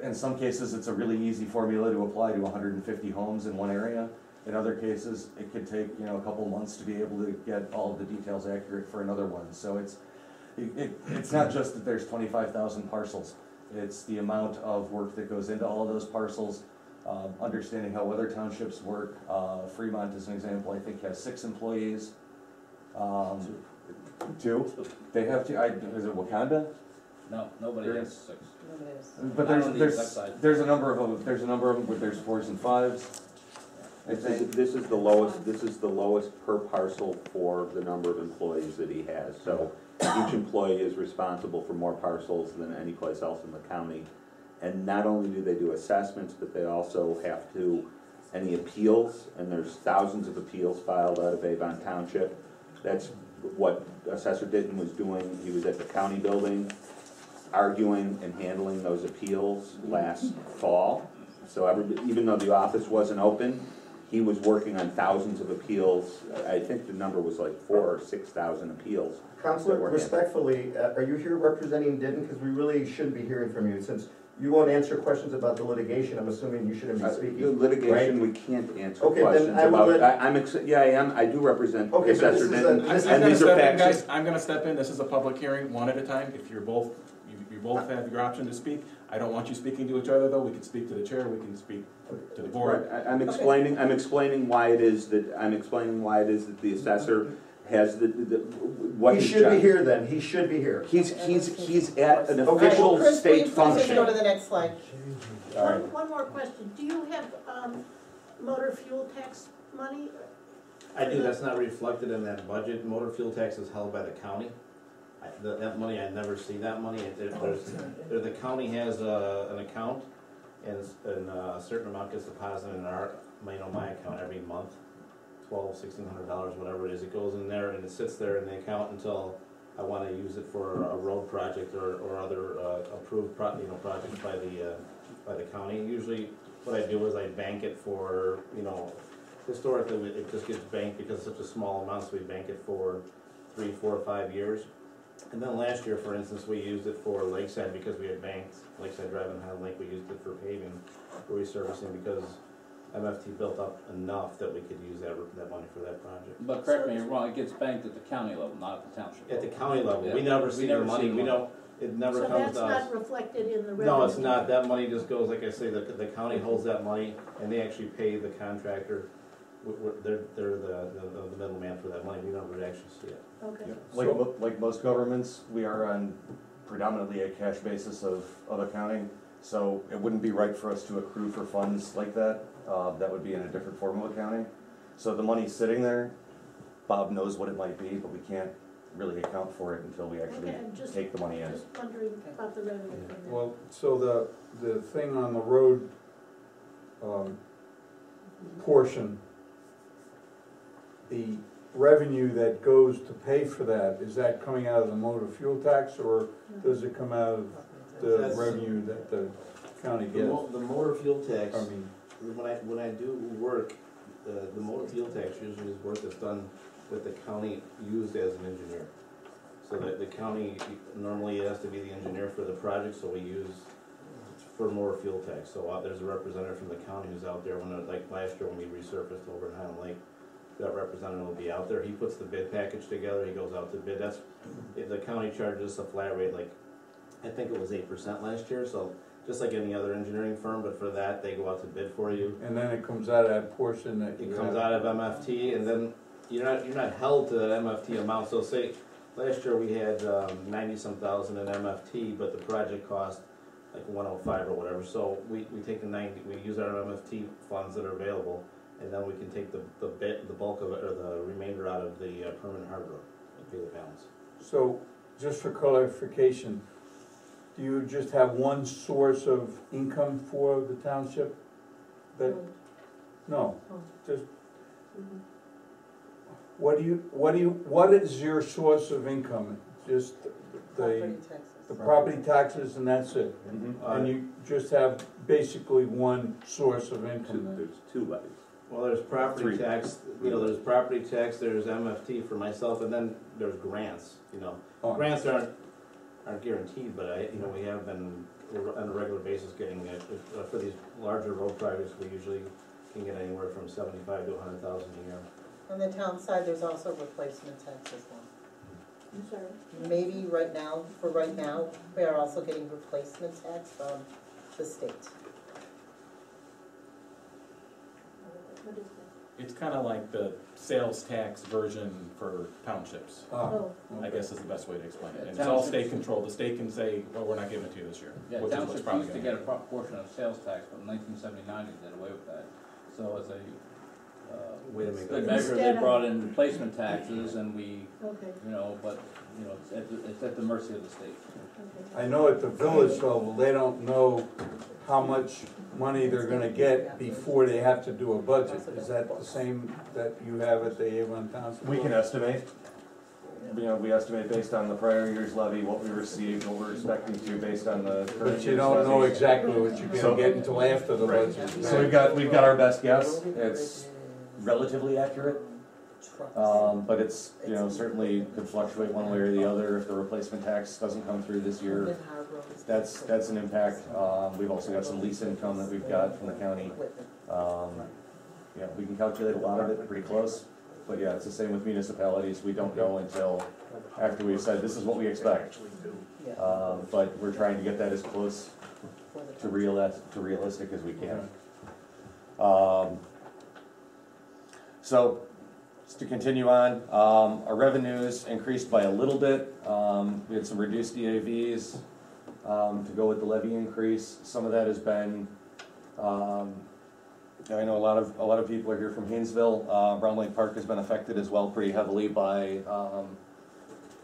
in some cases, it's a really easy formula to apply to 150 homes in one area. In other cases, it could take a couple months to be able to get all of the details accurate for another one. So it's not just that there's 25,000 parcels. It's the amount of work that goes into all of those parcels, understanding how other townships work. Fremont, as an example, I think has 6 employees. 2? They have 2. Is it Wakanda? No, nobody has 6. But there's a number of them. There's a number of them where there's 4s and 5s. This is the lowest per parcel for the number of employees that he has. So each employee is responsible for more parcels than any place else in the county. And not only do they do assessments, but they also have to, any appeals, and there's thousands of appeals filed out of Avon Township. That's what Assessor Ditton was doing. He was at the county building arguing and handling those appeals last fall. So even though the office wasn't open, he was working on thousands of appeals. I think the number was like 4,000 or 6,000 appeals. Counselor, respectfully, are you here representing Ditton? Because we really should be hearing from you. Since you won't answer questions about the litigation, I'm assuming you shouldn't be speaking. The litigation, right? we can't answer Okay, questions then I will about. Yeah, I am. I do represent okay, Assessor Ditton. And these are facts. Guys, I'm gonna step in. This is a public hearing, one at a time. If you both have your option to speak. I don't want you speaking to each other, though. We can speak to the chair. We can speak to the board. Right. I'm explaining why it is that the assessor has what he should be here. Then he should be here. He's at an official state function. Go to the next slide. One more question. Do you have motor fuel tax money? I do, that's not reflected in that budget. Motor fuel tax is held by the county. That money, I never see that money. The county has an account, and a certain amount gets deposited in my account every month, $1,200–1,600, whatever it is. It goes in there and it sits there in the account until I want to use it for a road project or other approved projects by the county. Usually, what I do is I bank it for historically it just gets banked because it's such a small amount, so we bank it for 3, 4, 5 years. And then last year, for instance, we used it for Lakeside because we had banked Lakeside Drive and Highland Lake. We used it for paving, for resurfacing, because MFT built up enough that we could use that money for that project. But correct me if I'm wrong, it gets banked at the county level, not at the township level. At the county level, Yeah. we never see the money. It never comes to us. So that's not reflected in the revenue? No, it's not. That money just goes, like I say, the county holds that money, and they actually pay the contractor. They're the middleman for that money. We never actually see it. Okay. Yeah. Like most governments, we are on predominantly a cash basis of accounting, so it wouldn't be right for us to accrue for funds like that. That would be in a different form of accounting. So the money's sitting there. Bob knows what it might be, but we can't really account for it until we actually take the money in. Just wondering about the revenue. Well, so the thing on the road portion, the revenue that goes to pay for that, is that coming out of the motor fuel tax, or does it come out of the revenue that the county gets? The motor fuel tax, when I do work, the motor fuel tax usually is work that's done that the county used as an engineer. So that the county normally has to be the engineer for the project, so we use for motor fuel tax. So there's a representative from the county who's out there like last year when we resurfaced over in Highland Lake. That representative will be out there. He puts the bid package together. He goes out to bid. The county charges a flat rate, like I think it was 8% last year. So just like any other engineering firm, but for that they go out to bid for you. And then it comes out of that portion that it comes out of MFT, and then you're not held to that MFT amount. So say last year we had 90-some thousand in MFT, but the project cost like 105 or whatever. So we take we use our MFT funds that are available. And then we can take the bulk of it, or the remainder out of the permanent hard road and pay the balance. So, just for clarification, do you just have one source of income for the township? No, just, what is your source of income? Just the property taxes and that's it? And you just have basically one source of income? There's 2 levies. Well, there's property tax, there's property tax, there's MFT for myself, and then there's grants, Grants aren't guaranteed, but we have been on a regular basis getting it. For these larger road projects, we usually can get anywhere from $75,000 to $100,000 a year. On the town side, there's also replacement tax as well. I'm sorry? Maybe right now, we are also getting replacement tax from the state. What is that? It's kind of like the sales tax version for townships. Oh. I guess is the best way to explain it. And it's all state controlled. The state can say, well, we're not giving it to you this year. Yeah, which is what's townships probably used to gonna get a portion of sales tax, but in 1979 they did away with that. So it's a Way to make good it. measure, they brought in replacement taxes and we, Okay, you know, but, you know, it's at the mercy of the state. okay. I know at the village level, they don't know how much money they're gonna get before they have to do a budget. Is that the same that you have at the Avon Township? We can estimate. You know, we estimate based on the prior year's levy, what we received, what we're expecting to based on the current. But you don't know exactly what you're So- gonna get until after the Right. budget. So we've got our best guess. It's relatively accurate. But it's, you know, certainly could fluctuate one way or the other. If the replacement tax doesn't come through this year, that's an impact. We've also got some lease income that we've got from the county. You know, we can calculate a lot of it pretty close. But yeah, it's the same with municipalities. We don't know until after we've said, this is what we expect. But we're trying to get that as close to realistic as we can. So, just to continue on, our revenues increased by a little bit. We had some reduced EAVs to go with the levy increase. Some of that has been, I know a lot of people are here from Haynesville. Brown Lake Park has been affected as well pretty heavily by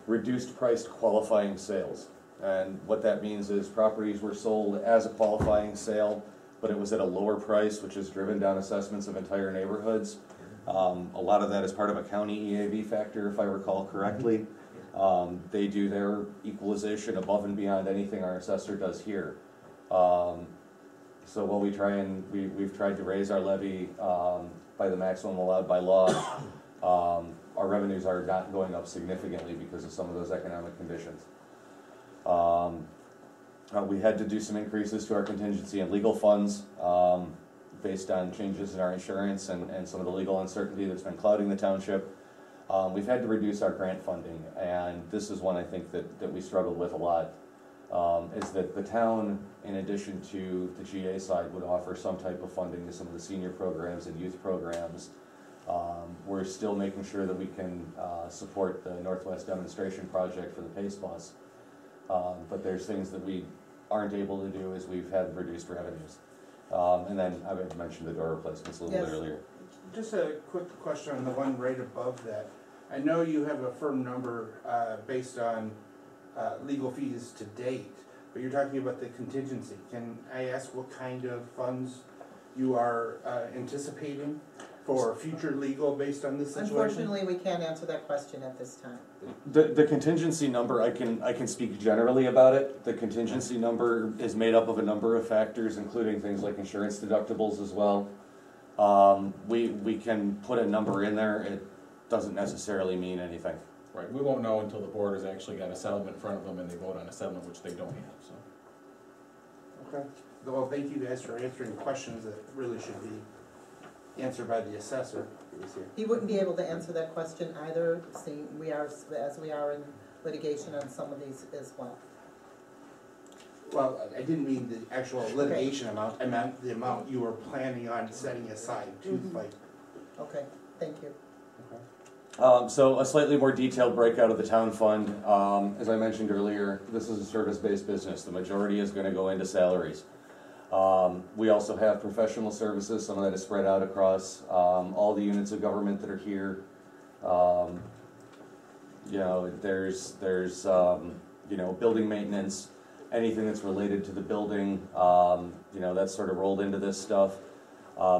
reduced priced qualifying sales. And what that means is properties were sold as a qualifying sale, but it was at a lower price, which has driven down assessments of entire neighborhoods. A lot of that is part of a county EAV factor, if I recall correctly. They do their equalization above and beyond anything our assessor does here. So while we've tried to raise our levy by the maximum allowed by law, our revenues are not going up significantly because of some of those economic conditions. We had to do some increases to our contingency and legal funds based on changes in our insurance and some of the legal uncertainty that's been clouding the township. We've had to reduce our grant funding, and this is one I think that we struggled with a lot. Is that the town, in addition to the GA side, would offer some type of funding to some of the senior programs and youth programs. We're still making sure that we can support the Northwest Demonstration Project for the PACE bus. But there's things that we aren't able to do as we've had reduced revenues. And then I mentioned the door replacements a little bit earlier. Just a quick question on the one right above that. I know you have a firm number based on legal fees to date, but you're talking about the contingency. Can I ask what kind of funds you are anticipating for future legal based on this situation? Unfortunately, we can't answer that question at this time. The contingency number, I can speak generally about it. The contingency number is made up of a number of factors, including things like insurance deductibles as well. We can put a number in there. It doesn't necessarily mean anything. Right, we won't know until the board has actually got a settlement in front of them and they vote on a settlement, which they don't have, so. Okay. Well, thank you guys for answering questions that really should be answered by the assessor. He wouldn't be able to answer that question either, seeing we are in litigation on some of these as well. Well, I didn't mean the actual litigation amount, I meant the amount you were planning on setting aside to fight. Okay, thank you. So a slightly more detailed breakout of the town fund. As I mentioned earlier, this is a service-based business. The majority is going to go into salaries. We also have professional services. Some of that is spread out across all the units of government that are here. You know, there's you know, building maintenance, anything that's related to the building. You know, that's sort of rolled into this stuff.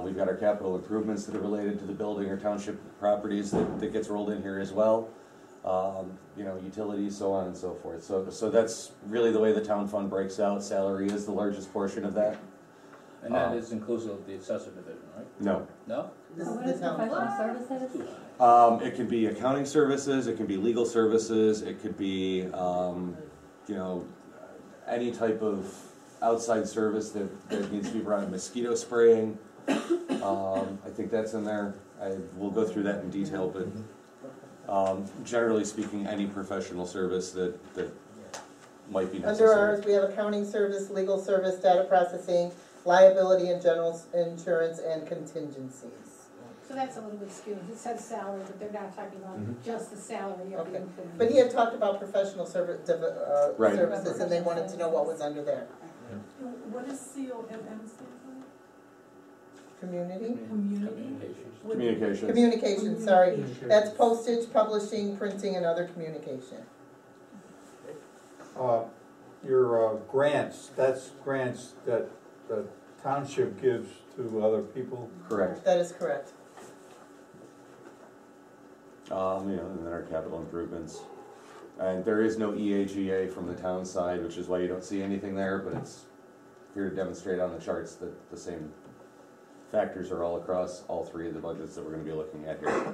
We've got our capital improvements that are related to the building or township properties that gets rolled in here as well. You know, utilities, so on and so forth. So that's really the way the town fund breaks out. Salary is the largest portion of that. And that is inclusive of the assessor division, right? No. No? This What is is the town fund. professional services? It could be accounting services, it could be legal services, it could be, you know, any type of outside service that needs to be brought in, mosquito spraying. I think that's in there. We'll go through that in detail, but generally speaking, any professional service that might be necessary. Under ours, we have accounting service, legal service, data processing, liability and general insurance, and contingencies. So that's a little bit skewed. It says salary, but they're not talking about just the salary of the employee. But he had talked about professional services, Right. and they wanted to know what was under there. What does COMM stand Community? Communications. Sorry. That's postage, publishing, printing, and other communication. Your grants, that's grants that the township gives to other people? Correct. That is correct. And then our capital improvements. And there is no EAGA from the town side, which is why you don't see anything there, but it's here to demonstrate on the charts that the same factors are all across all three of the budgets that we're gonna be looking at here.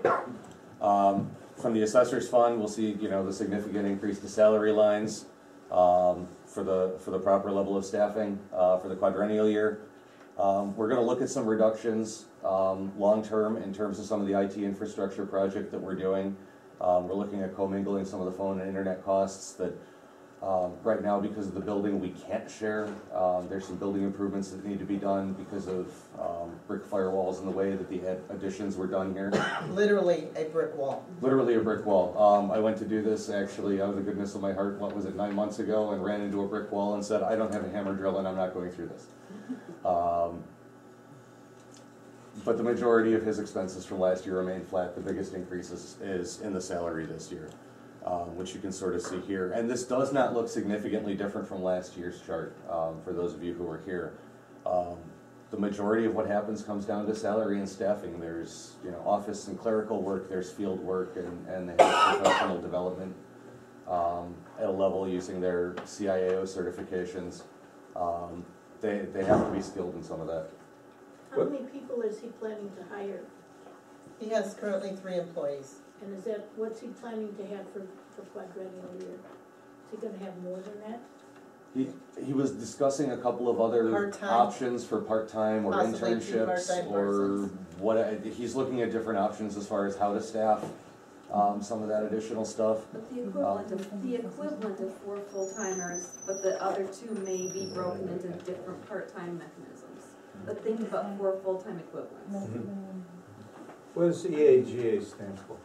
From the assessor's fund, we'll see, the significant increase to salary lines, for the proper level of staffing, for the quadrennial year. We're gonna look at some reductions, long-term in terms of some of the IT infrastructure project that we're doing. We're looking at commingling some of the phone and internet costs that, right now, because of the building, we can't share. There's some building improvements that need to be done because of brick firewalls and the way that the additions were done here. Literally a brick wall. Literally a brick wall. I went to do this actually out of the goodness of my heart, 9 months ago, and ran into a brick wall and said, I don't have a hammer drill and I'm not going through this. But the majority of his expenses from last year remain flat. The biggest increase is in the salary this year, which you can sort of see here. And this does not look significantly different from last year's chart, for those of you who were here. The majority of what happens comes down to salary and staffing. There's office and clerical work, there's field work, and they have professional development at a level using their CIAO certifications. They have to be skilled in some of that. How many people is he planning to hire? He has currently 3 employees. And what's he planning to have for quadrennial year? Is he gonna have more than that? He was discussing a couple of other Part-time. options for part-time or Possibly 2 internships part-time or persons. he's looking at different options as far as how to staff some of that additional stuff. But the equivalent of 4 full-timers, but the other 2 may be broken into different part-time mechanisms. But think about 4 full-time equivalents. What does EAGA stand for?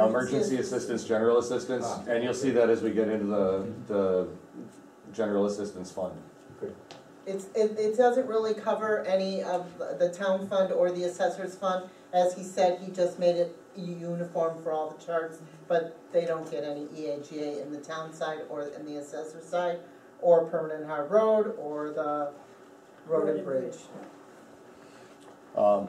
Emergency Assistance, General Assistance, and you'll see that as we get into the General Assistance Fund. It doesn't really cover any of the town fund or the assessor's fund. As he said, he just made it uniform for all the charts, but they don't get any EAGA in the town side or in the assessor side, or Permanent Hard Road, or the Road and Bridge.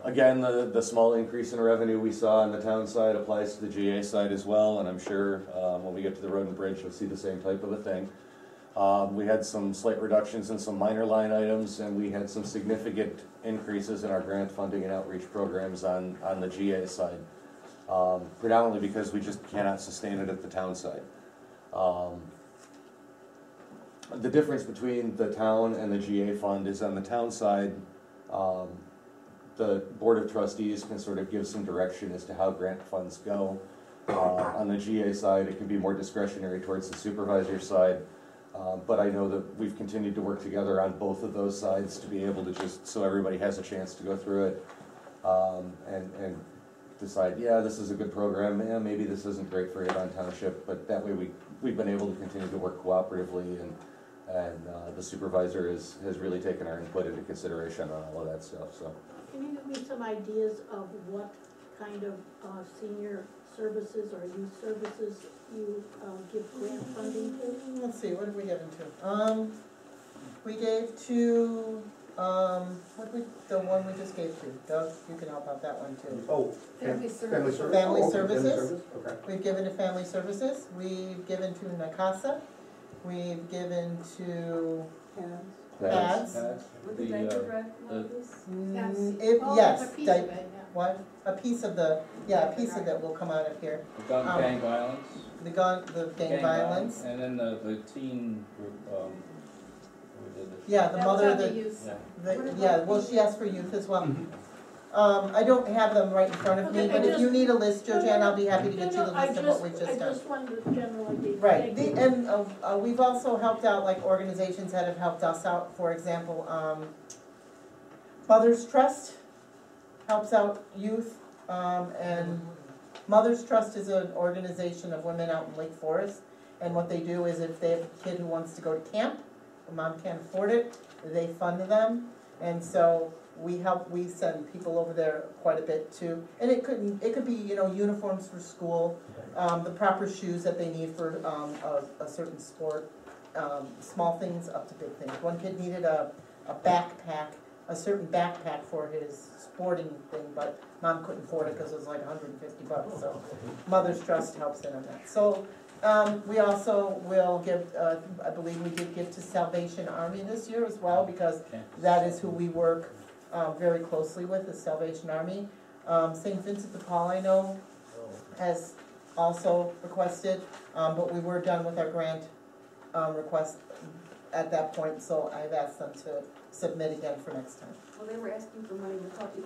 Again, the small increase in revenue we saw on the town side applies to the GA side as well, and I'm sure when we get to the Road and Bridge, you'll see the same type of a thing. We had some slight reductions in some minor line items, and we had some significant increases in our grant funding and outreach programs on the GA side, predominantly because we just cannot sustain it at the town side. The difference between the town and the GA fund is on the town side, the Board of Trustees can sort of give some direction as to how grant funds go. On the GA side, it can be more discretionary towards the supervisor side. But I know that we've continued to work together on both of those sides to be able to just, so everybody has a chance to go through it and decide, yeah, this is a good program, yeah, maybe this isn't great for Avon Township, but that way we've been able to continue to work cooperatively, and the supervisor has really taken our input into consideration on all of that stuff, so. Can you give me some ideas of what kind of senior services or youth services you give grant funding to? Let's see, what have we given to? We gave to, the one we just gave to? Doug, you can help out that one too. Oh, Family services. Family Oh, okay, services. Okay. We've given to family services. We've given to NACASA. We've given to PADS. With the diaper drive levels? Yes, That's a piece of it, yeah. what? A piece of that will come out of here. Gang violence. The gang violence. And then the teen group, we did this. Yeah, the That mother, was on the the, youth. yeah, well, she asked for youth as well. I don't have them right in front of me, but if you need a list, Joanne, I'll be happy to get you the list of what we've just done. I just wanted to generally. Right, and we've also helped out, like, organizations that have helped us out. For example, Mother's Trust helps out youth, and Mother's Trust is an organization of women out in Lake Forest, and what they do is if they have a kid who wants to go to camp, the mom can't afford it, they fund them, and so we send people over there quite a bit too. And it could be, you know, uniforms for school, the proper shoes that they need for a certain sport, small things up to big things. One kid needed a backpack, a certain backpack for his sporting thing, but mom couldn't afford it because it was like $150, so Mother's Trust helps in on that. So we also will give, I believe we did give to Salvation Army this year as well, because that is who we work very closely with, the Salvation Army. St. Vincent de Paul, I know, has also requested, but we were done with our grant request at that point, so I've asked them to submit again for next time. Well, they were asking for money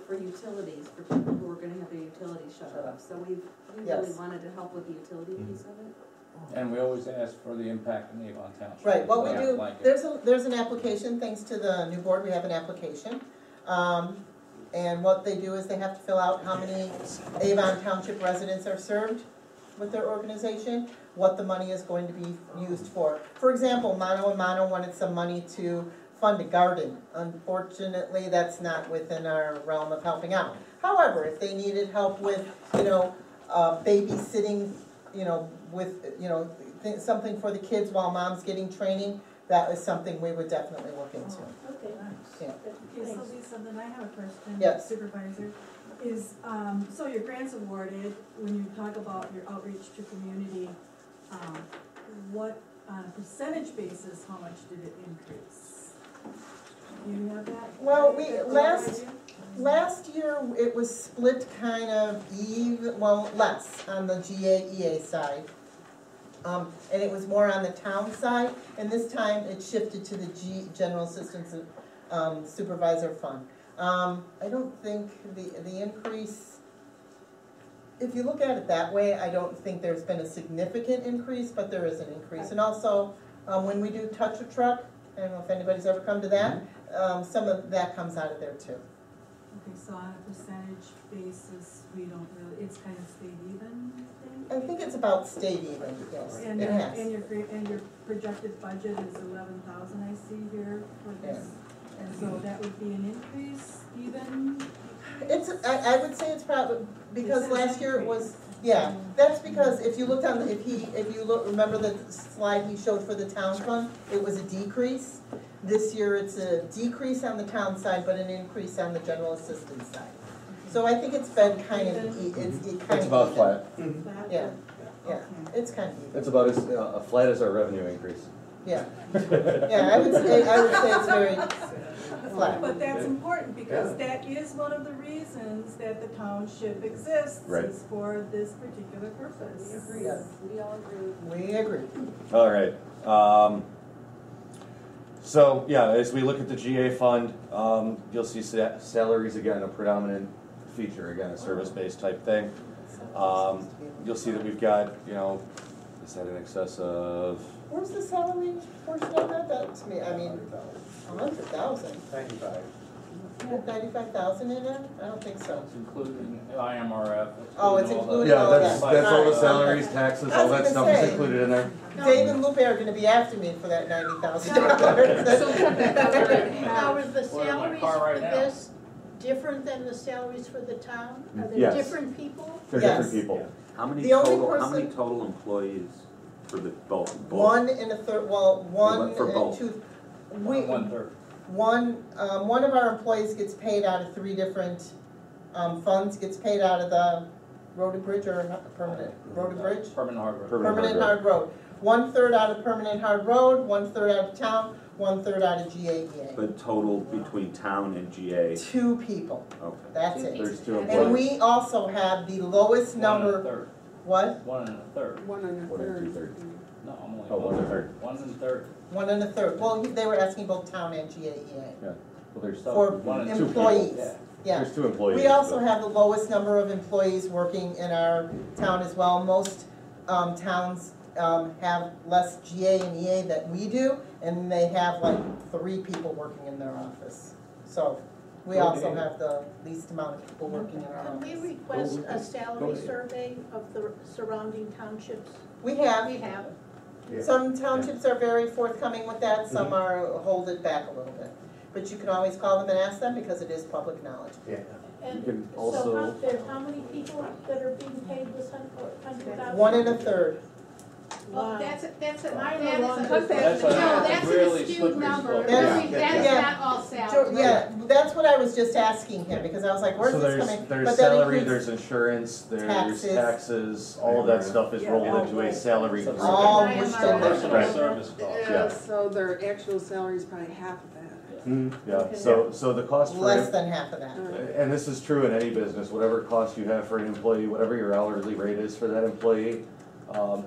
for utilities, for people who were gonna have their utilities shut off, so we really wanted to help with the utility piece of it. And we always ask for the impact in Avon Township. Right, what we do, Like there's an application, thanks to the new board, we have an application. And what they do is they have to fill out how many Avon Township residents are served with their organization, what the money is going to be used for. For example, Mono and Mono wanted some money to fund a garden. Unfortunately, that's not within our realm of helping out. However, if they needed help with, you know, babysitting, you know, with, you know, something for the kids while mom's getting training, that is something we would definitely look into. Okay. Yeah. Okay, so Lisa, then I have a question. Yes. Supervisor, is, so your grants awarded, when you talk about your outreach to community, what, on a percentage basis, how much did it increase? Do you have that? Well, last year it was split kind of even, well, less on the GAEA side. And it was more on the town side, and this time it shifted to the General Assistance Supervisor Fund. I don't think the increase, if you look at it that way, I don't think there's been a significant increase, but there is an increase. And also, when we do Touch a Truck, I don't know if anybody's ever come to that, some of that comes out of there too. Okay, so on a percentage basis, we don't really, it's kind of stayed even, I think it's about stayed even, yes, and, it has. and your projected budget is 11,000, I see here for this. Yeah. And so that would be an increase even? It's, I would say it's probably, because last year it was, yeah, that's because if you looked on, if you look, remember the slide he showed for the town fund, it was a decrease. This year it's a decrease on the town side, but an increase on the general assistance side. So I think it's been kind of, It's about flat. Yeah, yeah, it's kind of even. It's about as flat as our revenue increase. Yeah, yeah, I would say it's very flat. But that's important, because that is one of the reasons that the township exists, is for this particular purpose. We agree. Yes. We all agree. We agree. All right. So, yeah, as we look at the GA fund, you'll see salaries again, a predominant feature, again, a service-based type thing. You'll see that we've got, you know, is that in excess of? Where's the salary portion of that? That's me, I mean, 100,000. 95. You have 95,000 in there? I don't think so. It's including IMRF. Oh, it's including Yeah, all that. that's all the salaries, taxes, all that stuff is included in there. Dave and Lupe are gonna be after me for that $90,000. Now, are the salaries car right for now. this different than the salaries for the town? Are they Yes. different people? For different people. How many The only total, how many person- total employees for the both? One and a third, well, one For and both. two. One-third. One of our employees gets paid out of 3 different funds, gets paid out of the road and bridge or permanent, road and bridge? Permanent hard road. Permanent hard road. 1/3 out of permanent hard road, 1/3 out of town, 1/3 out of GAEA. But total between town and GA? 2 people, Okay. that's it. There's 2 And employees. we also have the lowest number. 1 1/3. What? 1 1/3. 1 and a 1 third. 2/3. No, I'm only. Oh, 1 1/3. 1 1/3. 1 1/3. Well, they were asking both town and GAEA. Yeah. Well, there's For 1 and 2 employees, people. yeah. There's 2 employees. We also but- have the lowest number of employees working in our town as well. Most towns have less GA and EA than we do, and they have like 3 people working in their office. So we also have the least amount of people working in our Can we office. request a salary survey of the surrounding townships? We have. We have. Some townships are very forthcoming with that, some are hold it back a little bit. but you can always call them and ask them because it is public knowledge. Yeah. And can so also- there's how many people that are being paid this $100,000? 1 1/3. Well, Wow. that's a, Mine that are is long a, cut That's no, a that's really a skewed slippery number. slope. That is Yeah. not all salary. Yeah, that's what I was just asking him, because I was like, where's So this there's, coming? there's But that salary, includes there's insurance, there's taxes. taxes, all of that stuff is rolled into a salary group. all Right. pushed in Personal there. service costs. Yeah. So their actual salary is probably half of that. Yeah, so the cost for Less it, than half of that. and this is true in any business, whatever cost you have for an employee, whatever your hourly rate is for that employee,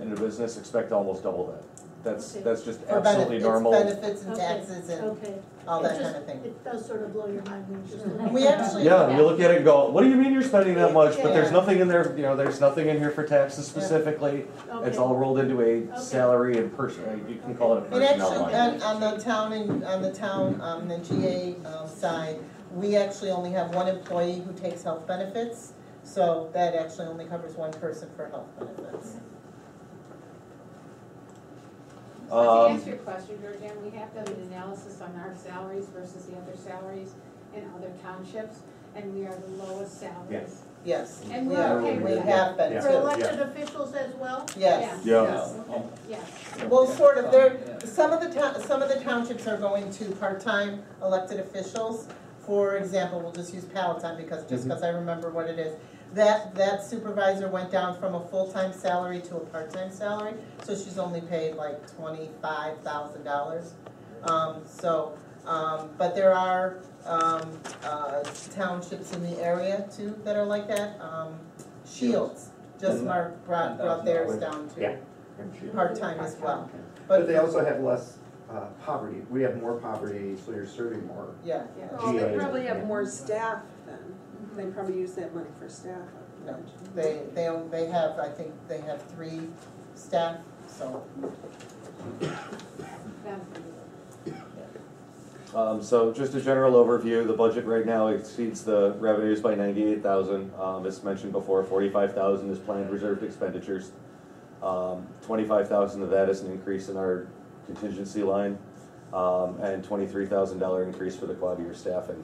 in a business, expect to almost double that. That's just For absolutely benefits, normal. benefits and Okay, taxes and okay. all It that just- kind of thing. It does sort of blow your mind when you just look And at we it. actually. Yeah, you look at it and go, what do you mean you're spending that much? But there's Yeah. nothing in there, there's nothing in here for taxes specifically. It's Okay. all rolled into a salary and person, you can call it a And personnel actually, line. on the GA side, we actually only have one employee who takes health benefits, so that actually only covers one person for health benefits. To answer your question, Georgianne, we have done an analysis on our salaries versus the other salaries in other townships, and we are the lowest salaries. Yes, And we we're are, okay we with have that. been For too. elected officials as well? Yes, Yeah. yes. Yes. Well, sort of, there, some of the townships are going to part-time elected officials. For example, we'll just use Palatine because I remember what it is. That supervisor went down from a full-time salary to a part-time salary, so she's only paid like $25,000. But there are, townships in the area too that are like that. Shields, just brought theirs down to part-time as well. But they also have less poverty. We have more poverty, so you're serving more. Yeah. Well, they probably have more staff then. They probably use that money for staff. No, they have, I think they have 3 staff, so. So just a general overview, the budget right now exceeds the revenues by 98,000. As mentioned before, 45,000 is planned reserved expenditures. 25,000 of that is an increase in our contingency line, and $23,000 increase for the quad-year staffing,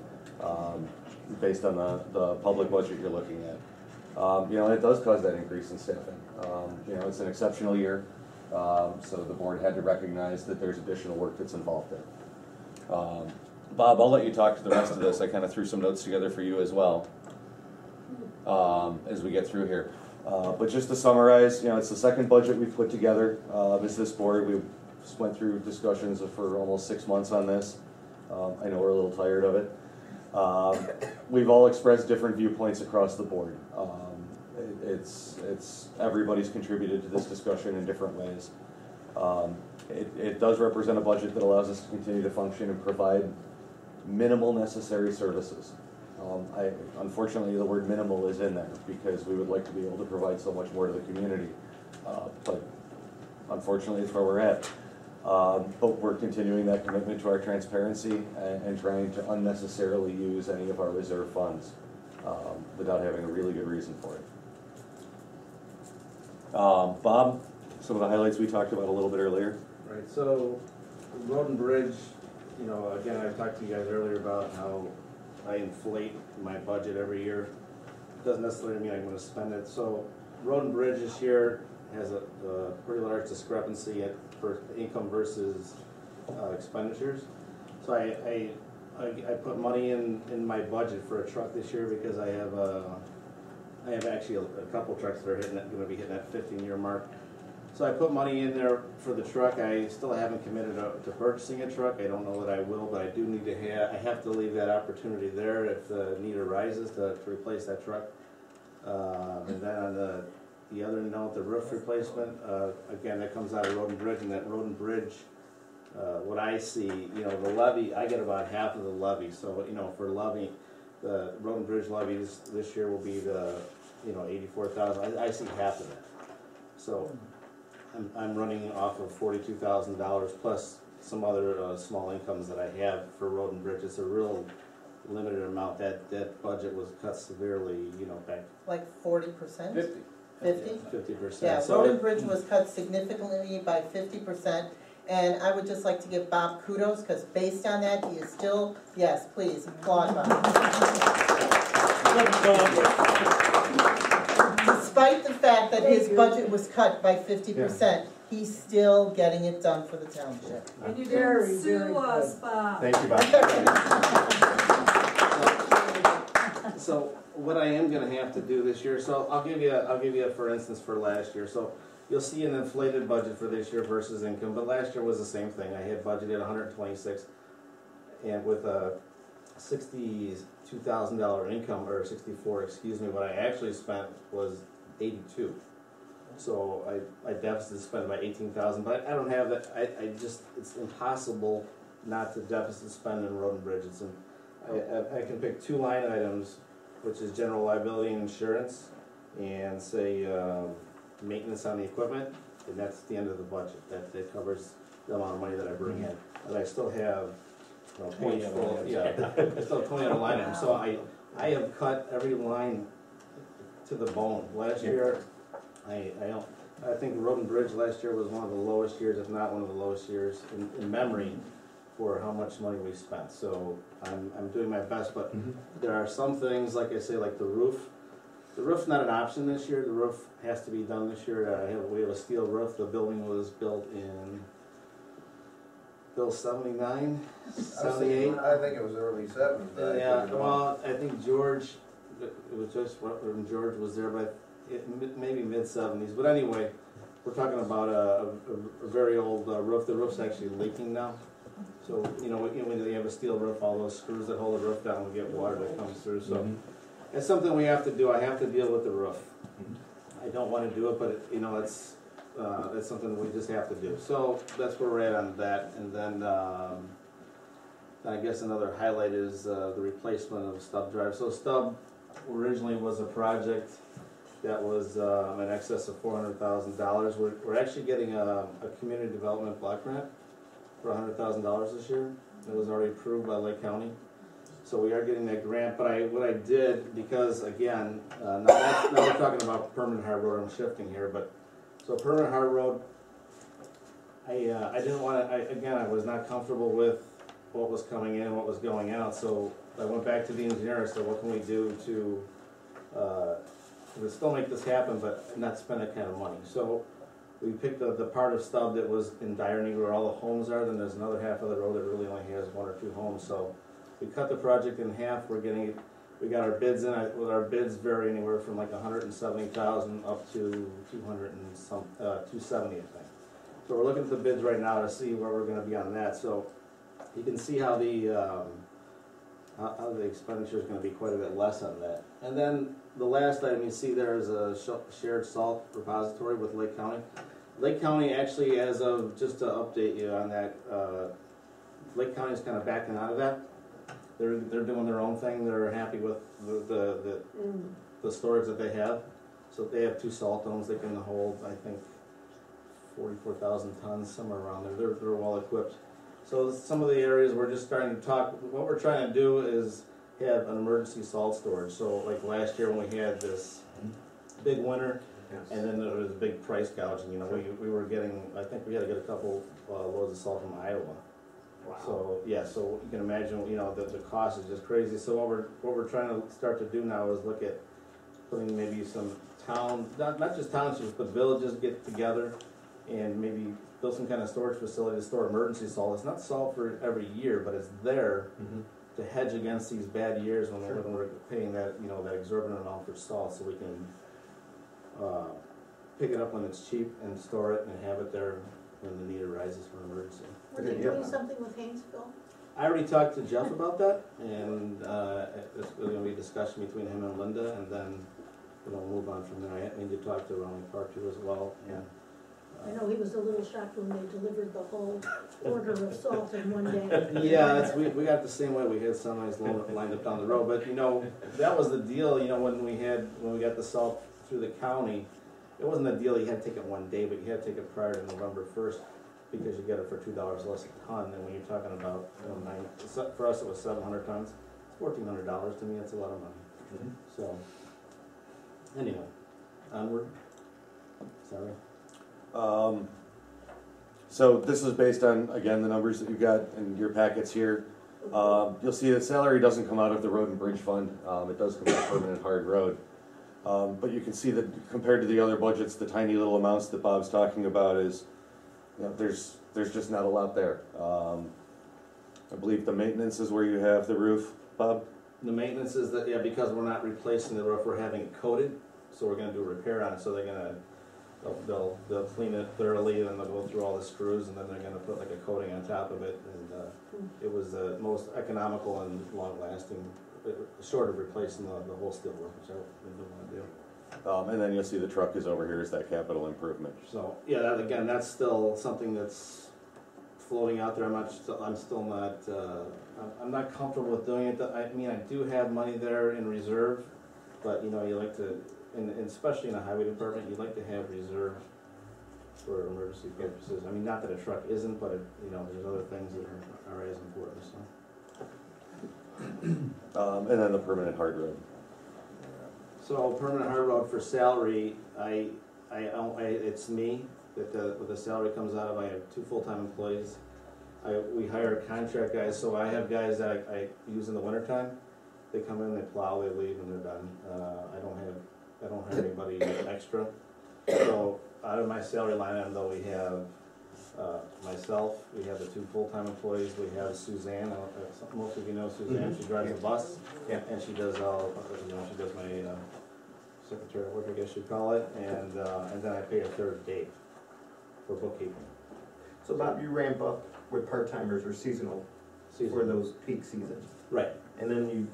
based on the public budget you're looking at. It does cause that increase in staffing. It's an exceptional year, so the board had to recognize that there's additional work that's involved there. Bob, I'll let you talk to the rest of this. I kind of threw some notes together for you as well, as we get through here. But just to summarize, it's the second budget we've put together as this board. We went through discussions for almost 6 months on this. I know we're a little tired of it. We've all expressed different viewpoints across the board. It's everybody's contributed to this discussion in different ways. It does represent a budget that allows us to continue to function and provide minimal necessary services. Unfortunately, the word minimal is in there because we would like to be able to provide so much more to the community. But unfortunately, it's where we're at. But we're continuing that commitment to our transparency and trying to unnecessarily use any of our reserve funds without having a really good reason for it. Bob, some of the highlights we talked about a little bit earlier. Right, so road and bridge, again, I talked to you guys earlier about how I inflate my budget every year. Doesn't necessarily mean I'm gonna spend it. So road and bridge this year has a pretty large discrepancy for income versus expenditures. So I put money in my budget for a truck this year because I have actually a couple trucks that are gonna be hitting that 15-year mark. So I put money in there for the truck. I still haven't committed to purchasing a truck. I don't know that I will, but I do need to I have to leave that opportunity there if the need arises to replace that truck. And then on the other note, the roof replacement, again, that comes out of road and bridge, and that road and bridge, what I see, the levy, I get about half of the levy. So, for levy, the road and bridge levies this year will be the, 84,000. I see half of that. So I'm running off of $42,000 plus some other small incomes that I have for road and bridge. It's a real limited amount. That budget was cut severely, back. Like 40%? 50. 50? 50%. Yeah, So road and bridge was cut significantly by 50%, And I would just like to give Bob kudos, because based on that, he is still, yes, please, applaud Bob. Despite the fact that his budget was cut by 50%, he's still getting it done for the township. And you didn't sue us, Bob. Thank you, Bob. So what I am gonna have to do this year, so I'll give you a for instance for last year. So you'll see an inflated budget for this year versus income, but last year was the same thing. I had budgeted 126, and with a $62,000 income, or 64, excuse me, what I actually spent was 82. So I deficit spent about 18,000, but I don't have that. I just, it's impossible not to deficit spend in road and bridges. And I can pick two line items, which is general liability and insurance, and say maintenance on the equipment, and that's the end of the budget. That covers the amount of money that I bring in. And I still have, page full, I still have 20 other line items. So I have cut every line to the bone. Last year, I think the road and bridge last year was one of the lowest years, if not one of the lowest years in memory, for how much money we spent. So I'm doing my best, but there are some things, like I say, like the roof. The roof's not an option this year. The roof has to be done this year. We have a steel roof. The building was built in 79, 78. I think it was early 70s. Yeah, well, I think George, it was just when George was there, but maybe mid-70s. But anyway, we're talking about a very old roof. The roof's actually leaking now. So, when you have a steel roof, all those screws that hold the roof down will get water that comes through. So it's something we have to do. I have to deal with the roof. I don't want to do it, but it's something we just have to do. So that's where we're at on that. And then I guess another highlight is the replacement of stub drive. So stub originally was a project that was in excess of $400,000. We're actually getting a community development block grant for $100,000 this year. It was already approved by Lake County. So we are getting that grant, but what I did, because again, now we're talking about permanent hard road, I'm shifting here, but, so permanent hard road, I didn't want to, again, I was not comfortable with what was coming in, what was going out, so I went back to the engineer and said, what can we do to still make this happen, but not spend that kind of money. So we picked the part of stub that was in dire need where all the homes are, then there's another half of the road that really only has 1 or 2 homes, so we cut the project in half. We got our bids in. Well, our bids vary anywhere from like 170,000 up to 270, I think. So we're looking at the bids right now to see where we're going to be on that. So you can see how the expenditure is going to be quite a bit less on that. And then the last item you see there is a shared salt repository with Lake County. Lake County actually, as of, just to update you on that, Lake County is kind of backing out of that. They're doing their own thing. They're happy with the storage that they have. So they have 2 salt domes. They can hold, I think, 44,000 tons, somewhere around there. They're well equipped. So some of the areas we're just starting to talk. What we're trying to do is have an emergency salt storage. So like last year when we had this big winter, and then there was big price gouging. We were getting. I think we had to get a couple loads of salt from Iowa. Wow. So yeah, so you can imagine, the cost is just crazy. So what we're trying to start to do now is look at putting maybe some not just townships, but villages get together and maybe build some kind of storage facility to store emergency salt. It's not salt for every year, but it's there to hedge against these bad years when we're paying that that exorbitant amount for salt, so we can pick it up when it's cheap and store it and have it there when the need arises for an emergency. Were they doing something with Haynesville? I already talked to Jeff about that, and it's going to be a discussion between him and Linda, and then we'll move on from there. I need to talk to Ronnie Park too as well. And, I know he was a little shocked when they delivered the whole order of salt in one day. Yeah, we got the same way. We had semis lined up down the road, but that was the deal. When we got the salt through the county, it wasn't a deal you had to take it one day, but you had to take it prior to November 1st because you get it for $2 less a ton. And when you're talking about for us it was 700 tons. It's $1,400 to me. It's a lot of money. So anyway, onward. Sorry. So this is based on, again, the numbers that you've got in your packets here. You'll see that salary doesn't come out of the road and bridge fund. It does come out of permanent hard road. But you can see that compared to the other budgets, the tiny little amounts that Bob's talking about is, you know, there's just not a lot there. I believe the maintenance is where you have the roof, Bob? The maintenance is that, yeah, because we're not replacing the roof, we're having it coated, so we're gonna do a repair on it, so they'll clean it thoroughly, and then they'll go through all the screws, and then they're gonna put like a coating on top of it, and it was the most economical and long-lasting, short of replacing the whole steel roof, which I didn't wanna do. And then you'll see the truck is over here as that capital improvement. So, yeah, that, again, that's still something that's floating out there. I'm still not, I'm not comfortable with doing it. I mean, I do have money there in reserve, but, you know, you like to, and especially in a highway department, you like to have reserve for emergency purposes. I mean, not that a truck isn't, but, you know, there's other things that are as important, so. And then the permanent hard road. So permanent hard road for salary, it's me that the salary comes out of. I have 2 full-time employees. We hire contract guys, so I have guys that I use in the wintertime. They come in, they plow, they leave, and they're done. I don't have anybody extra. So out of my salary line item, though, we have myself, we have the 2 full-time employees, we have Suzanne. Most of you know Suzanne. She drives the bus, and she does all, you know, she does my secretarial work, I guess you'd call it, and then I pay a third Dave for bookkeeping. So Bob, you ramp up with part-timers or seasonal for those peak seasons. Right. And then you,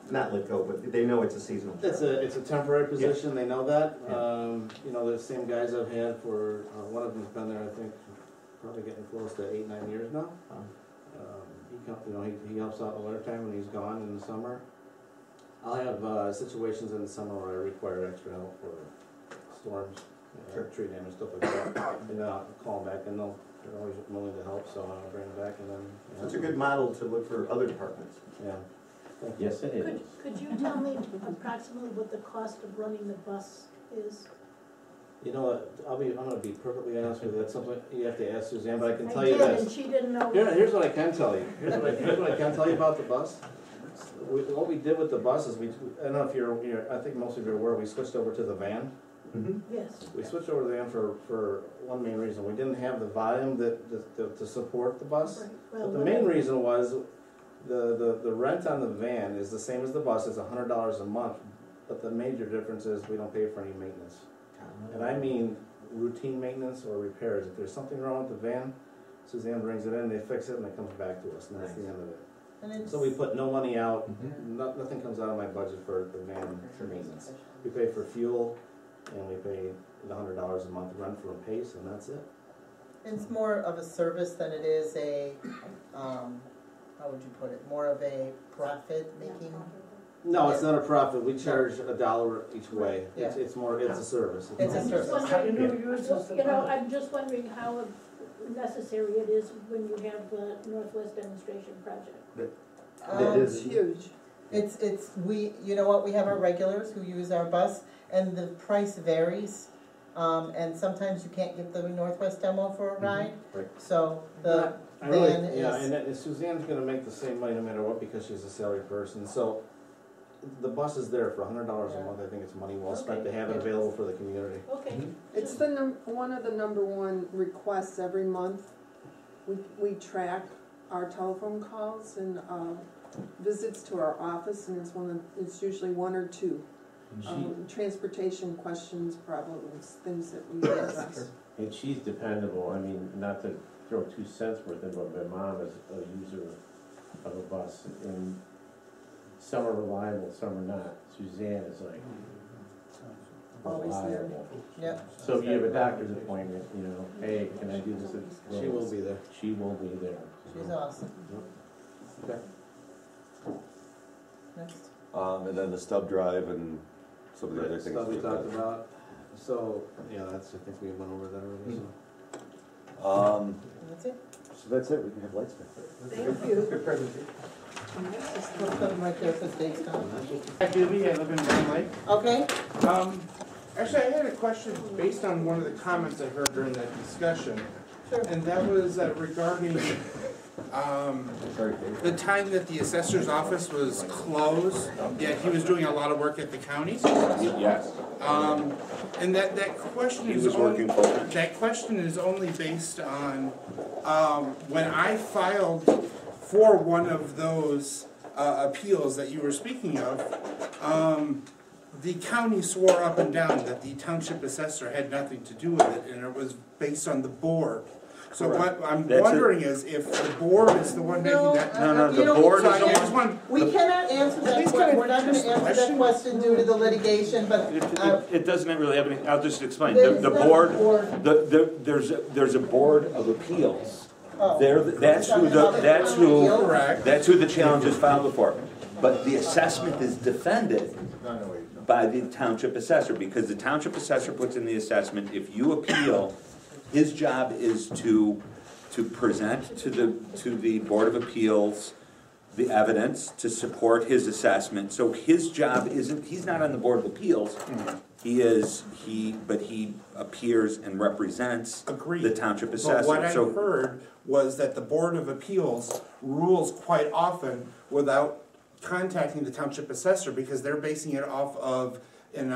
not let go, but they know it's a seasonal job. It's a temporary position, they know that. Yeah. You know, the same guys I've had for, one of them's been there, I think, probably getting close to 8-9 years now. He helps out in the wintertime when he's gone in the summer. I'll have situations in the summer where I require extra help for storms, tree damage, stuff like that. And I'll call them back, and they're always willing to help, so I'll bring them back, and then. So it's a good model to look for other departments. Yeah. Yes, it is. Could you tell me approximately what the cost of running the bus is? You know what, I'm gonna be perfectly honest with you, that's something you have to ask Suzanne, but I can tell you this. And she didn't know. Here's what I can tell you. Here's what I can tell you about the bus. What we did with the bus is I don't know if you're, I think most of you are aware, we switched over to the van. Mm-hmm. Yes. We switched over to the van for one main reason. We didn't have the volume to support the bus. Right. Well, But the main reason was the rent on the van is the same as the bus. It's $100 a month. But the major difference is we don't pay for any maintenance. And I mean routine maintenance or repairs. If there's something wrong with the van, Suzanne brings it in, they fix it, and it comes back to us, and that's the end of it. So we put no money out, nothing comes out of my budget for the van for maintenance. We pay for fuel, and we pay the $100 a month rent for a pace, and that's it. It's more of a service than it is a, how would you put it, more of a profit making? No, it's not a profit. We charge $1 each way. Yeah. It's more, it's a service. It's a service. You know, I'm just wondering how necessary it is when you have the Northwest Demonstration Project. It's huge. You know what, we have our regulars who use our bus, and the price varies. And sometimes you can't get the Northwest demo for a ride. Right. So the van is. Yeah, and Suzanne's gonna make the same money no matter what because she's a salary person. So the bus is there for $100 a month. I think it's money well spent to have it available for the community. Okay. It's one of the #1 requests every month. We track our telephone calls and visits to our office, and it's usually 1 or 2. Transportation questions, problems, things that we address. And she's dependable. I mean, not to throw 2 cents worth in, but my mom is a user of a bus, and some are reliable, some are not. Suzanne is like Always there. reliable. Yep. So if you have a doctor's appointment, you know, hey, can I do this? She will be there. She will be there. She's awesome. Okay. Next. And then the stub drive and some of the other things. Stuff we talked about. So, yeah, I think we went over that already. So. That's it. So that's it. We can have lights back there. Thank you. Good presentation. We'll put them right there for Dave's time. Hi, Julie, I live in Grand Lake. Okay. Actually, I had a question based on one of the comments I heard during that discussion. And that was regarding the time that the assessor's office was closed, yet he was doing a lot of work at the county. Yes. And that question He is was working full-time. that question is only based on when I filed for one of those appeals that you were speaking of. The county swore up and down that the township assessor had nothing to do with it, and it was based on the board. So Correct. what I'm That's wondering is if the board is the one making that. No, the board is the one. We cannot answer that question. We're not gonna answer that question due to the litigation, but, It doesn't really have any, I'll just explain. There's The not a board, board. there's a board of appeals. Oh. That's who that's who the challenge is filed before. But the assessment is defended by the township assessor, because the township assessor puts in the assessment. If you appeal, his job is to present to the Board of Appeals the evidence to support his assessment. So his job isn't, he's not on the Board of Appeals. But he appears and represents the township assessor. But what I heard was that the Board of Appeals rules quite often without contacting the township assessor because they're basing it off of an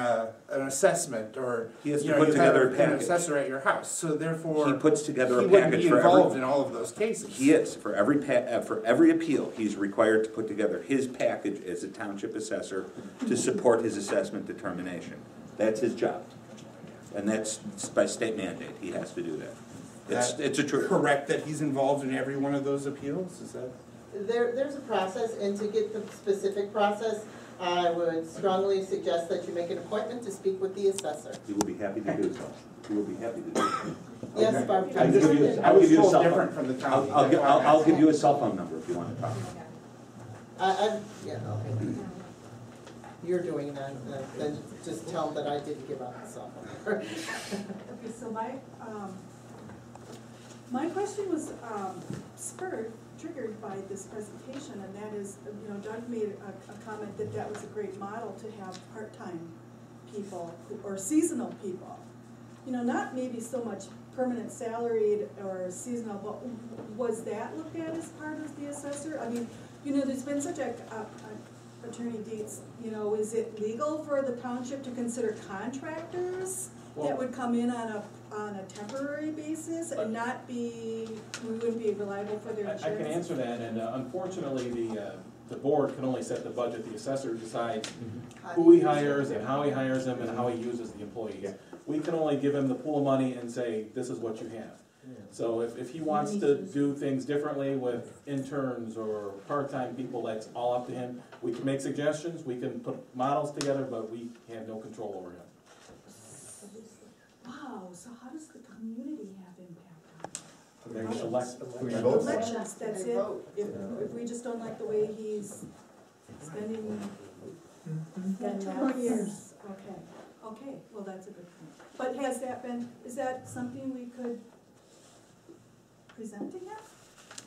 assessment, or he has to you put have together a an package. assessor at your house. So therefore, He puts together a he wouldn't package be for involved in all of those cases. He is. For every appeal, he's required to put together his package as a township assessor to support his assessment determination. That's his job. And that's by state mandate. He has to do that. It's a truth. Correct that he's involved in every one of those appeals? Is that? there's a process, and to get the specific process, I would strongly suggest that you make an appointment to speak with the assessor. He will be happy to do so. He will be happy to do so. Yes, Okay. Barb. I'll give you I was a told cell different phone. from the county. I'll give you a cell phone number if you want to talk. Yeah, okay. You're doing that, then just tell them that I didn't give out the cell phone. Okay, so my question was triggered by this presentation, and that is, Doug made a comment that that was a great model to have part-time people or seasonal people. Not maybe so much permanent salaried or seasonal, but was that looked at as part of the assessor? I mean, there's been such a Attorney Dietz, is it legal for the township to consider contractors that would come in on a temporary basis and we wouldn't be reliable for their insurance? I can answer that, and unfortunately, the board can only set the budget. The assessor decides who he hires and how he hires them and how he uses the employees. We can only give him the pool of money and say, this is what you have. So if he wants to do things differently with interns or part-time people, that's all up to him. We can make suggestions, we can put models together, but we have no control over him. Wow, so how does the community have impact on it? They elect. Elections, that's it? If we just don't like the way he's spending 2 more years, okay, well, that's a good point. But is that something we could present to him?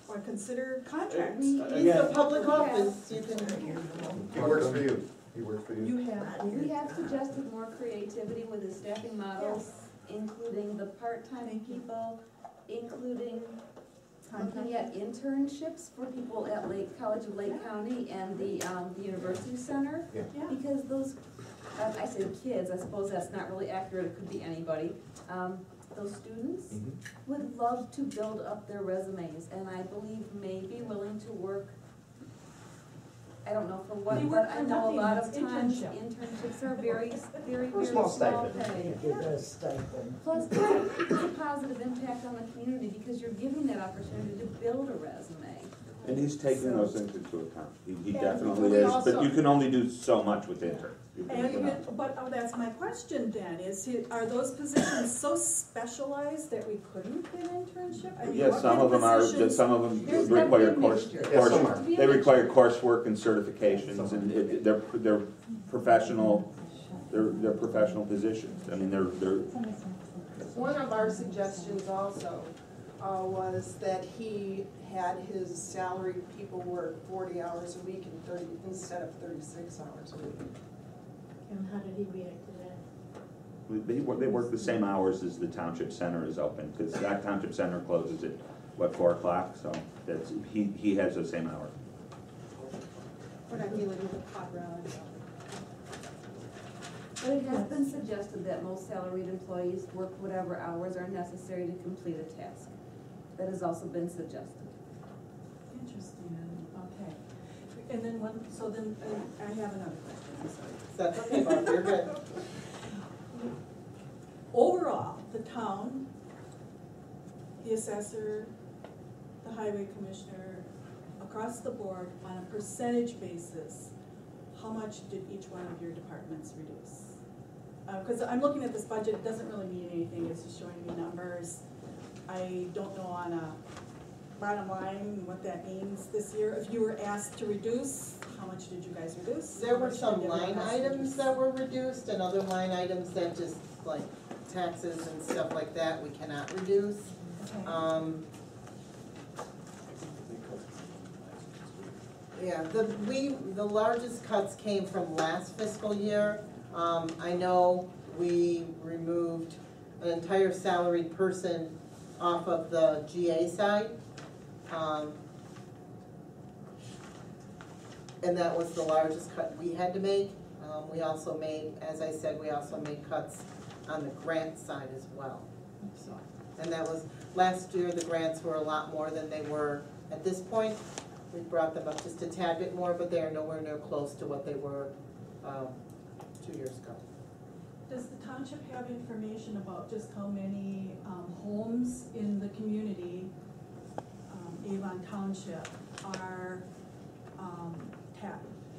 Or consider contracts? He's a public office, you can. He works for you. He works for you. We have suggested more creativity with the staffing models, including the part-time people, including looking at internships for people at College of Lake County and the University Center. Because those, I say kids, I suppose that's not really accurate, it could be anybody. Those students would love to build up their resumes, and I believe may be willing to work, I don't know for what, but I know a lot of times internships are very small pay. Plus, it's a positive impact on the community because you're giving that opportunity to build a resume. And he's taking those things into account. He definitely is, but you can only do so much with interns. But that's my question then, are those positions so specialized that we couldn't get internship? I mean, Yes, some of them require they require coursework and certifications, and they're professional positions. I mean, they're One of our suggestions also was that he had his salaried people work 40 hours a week instead of 36 hours a week. And how did he react to that? They work the same hours as the township center is open, because that township center closes at, what, 4 o'clock? So that's, he has the same hours. We're not dealing with a pot rally. But it has been suggested that most salaried employees work whatever hours are necessary to complete a task. That has also been suggested. Interesting, okay. And then I have another question, I'm sorry. That's okay, Barb, you're good. Overall, the town, the assessor, the highway commissioner, across the board, on a percentage basis, how much did each one of your departments reduce? Because I'm looking at this budget, it doesn't really mean anything, it's just showing me numbers. I don't know on a bottom line what that means this year. If you were asked to reduce, how much did you guys reduce? There were some line items that were reduced and other line items that just, like taxes and stuff like that, we cannot reduce. Okay. Yeah, the largest cuts came from last fiscal year. I know we removed an entire salaried person off of the GA side. And that was the largest cut we had to make. We also made, as I said, we also made cuts on the grant side as well. So, and that was, last year the grants were a lot more than they were at this point. We brought them up just a tad bit more, but they are nowhere near close to what they were 2 years ago. Does the township have information about just how many homes in the community, Avon Township, are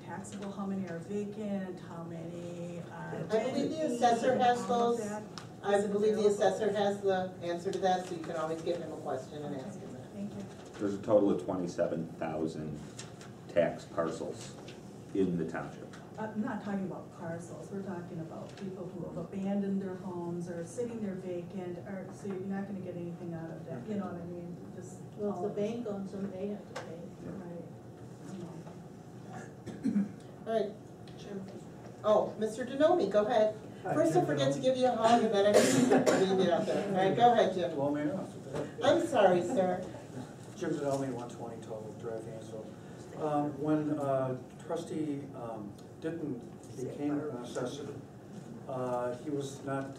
taxable? How many are vacant? How many are? I believe the assessor has those. I believe the assessor has the answer to that, so you can always give him a question and ask him that. Thank you. There's a total of 27,000 tax parcels in the township. I'm not talking about parcels, we're talking about people who have abandoned their homes or sitting there vacant, or, so you're not gonna get anything out of that, you know what I mean? Just. Well, if the bank owns them, they have to pay. Right. All right. Oh, Mr. Denomey, go ahead. First I forget to give you a hug and then I leave you out there. All right, go ahead, Jim. Blow me off. I'm sorry, sir. Jim Denomey, 120 Total Drive, Hansel. When trustee Ditton became an assessor, he was not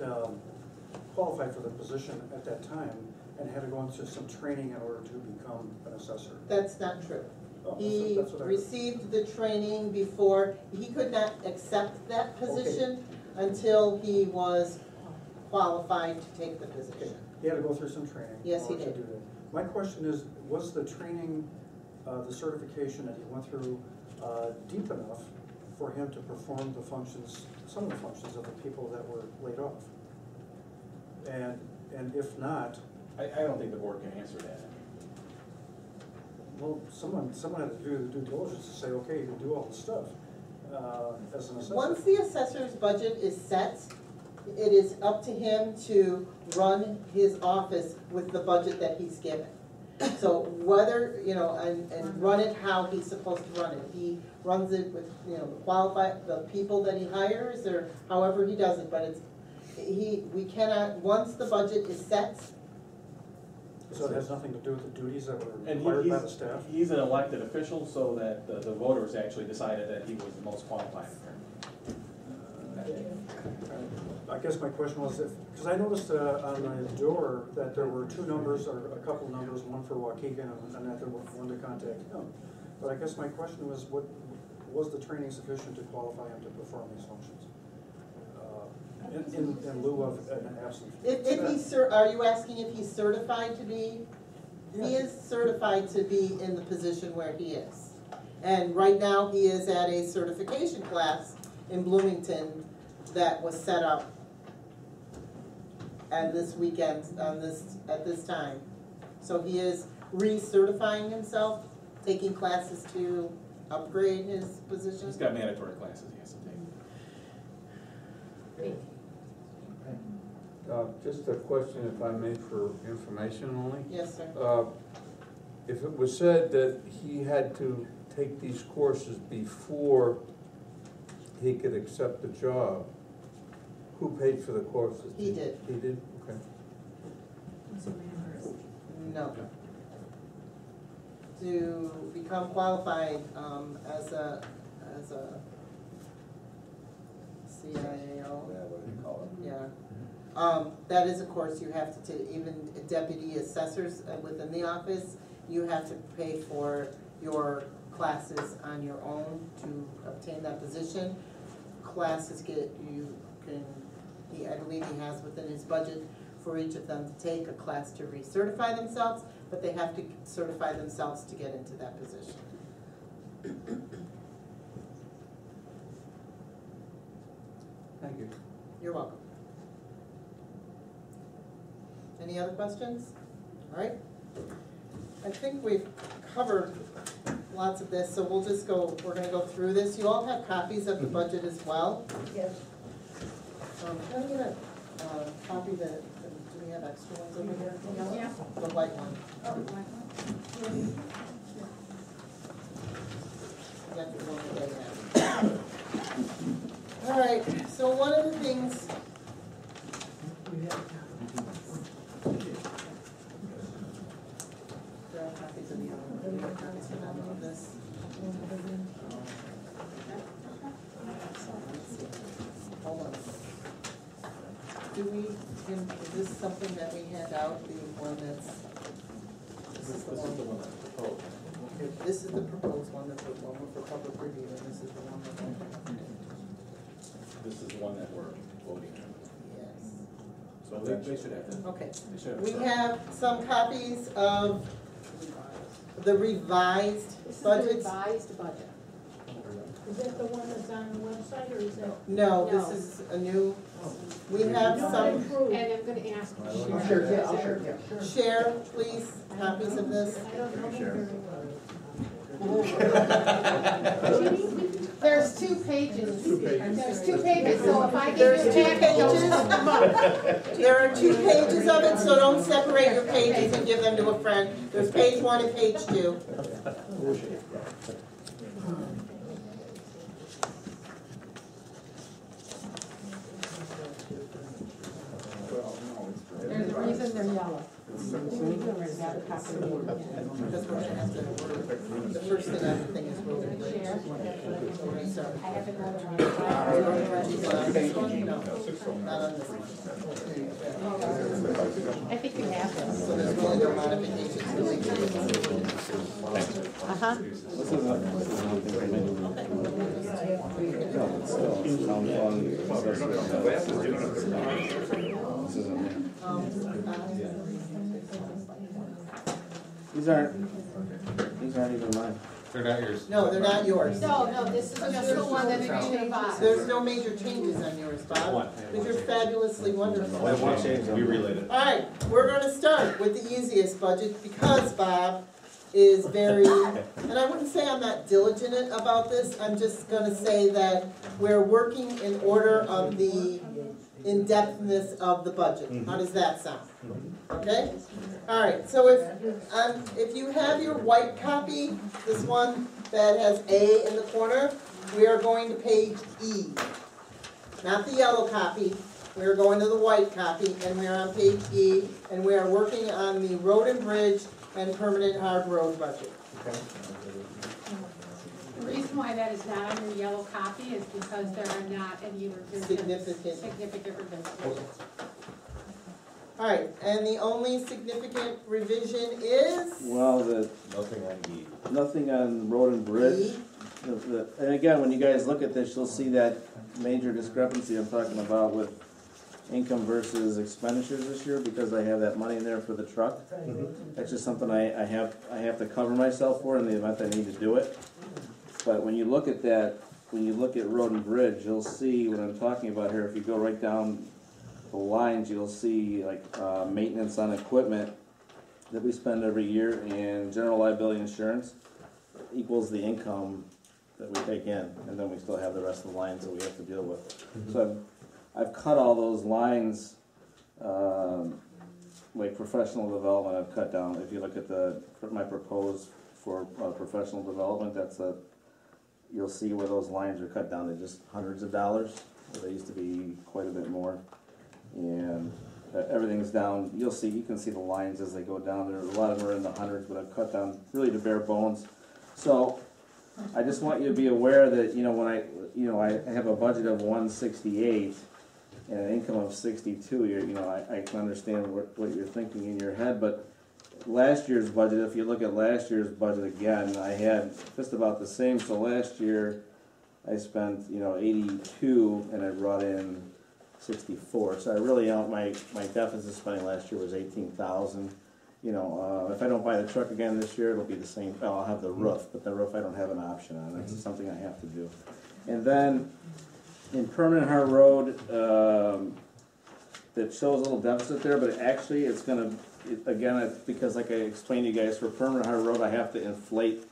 qualified for the position at that time and had to go into some training in order to become an assessor. That's not true. Oh, He that's what I heard. received the training before, he could not accept that position until he was qualified to take the position. He had to go through some training. Yes, he in order to did. do that. My question is, was the training, the certification that he went through deep enough for him to perform the functions, some of the functions of the people that were laid off? And if not, I don't think the board can answer that. well, someone had to do the due diligence to say, okay, you can do all the stuff as an assessor. Once the assessor's budget is set, it is up to him to run his office with the budget that he's given. So whether, and run it how he's supposed to run it. He runs it with, the people that he hires, or however he does it, but we cannot, once the budget is set. So it has nothing to do with the duties that were And required by the staff? he's an elected official, so that the voters actually decided that he was the most qualified. I guess my question was, because I noticed on the door that there were two numbers, or a couple numbers, one for Waukegan and that there was one to contact him. But I guess my question was, was the training sufficient to qualify him to perform these functions? In lieu of an absence? Are you asking if he's certified to be? He is certified to be in the position where he is. And right now, he is at a certification class in Bloomington that was set up at this weekend, at this time. So he is recertifying himself, taking classes to upgrade his position. He's got mandatory classes he has to take. Just a question, if I may, for information only. Yes, sir. If it was said that he had to take these courses before he could accept the job, Who paid for the courses? He did. He did, okay. Was it reimbursed? No. To become qualified, as a CIAO. What do you call it? Yeah. That is a course you have to even deputy assessors within the office, you have to pay for your classes on your own to obtain that position. Classes I believe he has within his budget for each of them to take a class to recertify themselves, but they have to certify themselves to get into that position. Thank you. You're welcome. Any other questions? All right. I think we've covered lots of this, so we're gonna go through this. You all have copies of the budget as well. Yes. Can I get a copy that, do we have extra ones over here? Yeah. The white one. Oh, my God. That's the one that they have. All right, so one of the things. There are copies of the other one. Do we have copies of this? Hold on. Is this something that we hand out, the one that's, this is the one that's proposed. This is the proposed one, that's the one for public review, and this is the one that. This is the one that we're voting on. Yes. So they should have that. Okay. They should have We that. have some copies of the revised budget. This is the revised budget. Is that the one that's on the website, or is that? No, No. this is a new, we have some, And I'm gonna ask I'll Sharon. share, yeah, I'll share, yeah. Share, please, copies of this. I don't know very well. There's 2 pages. There's 2 pages, so if I give There's you 2 a packet, you'll pages. just come up. There are 2 pages of it, so don't separate your pages and give them to a friend. There's page 1 and page 2. There's a reason they're yellow. Because we're gonna have to, the first thing on the thing is road and bridge. We're gonna start. I have another one. Road and bridge is on this one? No, not on this one. I think you have this. So there's really no modifications to make. These aren't even mine. They're not yours. No, they're not yours. No, this is just the one that we revised. There's no major changes on yours, Bob, because you're fabulously wonderful. I have one change, we related. All right, we're gonna start with the easiest budget because Bob is very, and I wouldn't say I'm not diligent about this, I'm just gonna say that we're working in order of the in-depthness of the budget. How does that sound? Okay? All right, so if you have your white copy, this one that has A in the corner, we are going to page E. Not the yellow copy, we are going to the white copy, and we are on page E, and we are working on the road and bridge and permanent hard road budget. The reason why that is not on your yellow copy is because there are not any revisions. Significant revisions. All right, and the only significant revision is? Well, Nothing on E. nothing on road and bridge. And again, when you guys look at this, you'll see that major discrepancy I'm talking about with income versus expenditures this year, because I have that money in there for the truck. That's just something I have to cover myself for in the event I need to do it. But when you look at that, when you look at road and bridge, you'll see what I'm talking about here. If you go right down the lines, you'll see like maintenance on equipment that we spend every year, and general liability insurance equals the income that we take in, and then we still have the rest of the lines that we have to deal with. So I've cut all those lines, like professional development I've cut down. If you look at my proposed for professional development, you'll see where those lines are cut down to just hundreds of dollars. where they used to be quite a bit more. And everything's down, you can see the lines as they go down there. A lot of them are in the hundreds, but I've cut down really to bare bones. So I just want you to be aware that, when I have a budget of 168 and an income of 62, I can understand what you're thinking in your head, but last year's budget, if you look at last year's budget again, I had just about the same. So last year I spent, 82 and I brought in 64. So I really, my deficit spending last year was 18,000. If I don't buy the truck again this year, it'll be the same. I'll have the roof, but the roof I don't have an option on. That's something I have to do. And then in permanent hard road, that shows a little deficit there, but actually it's going to, again, because like I explained to you guys, for permanent hard road, I have to inflate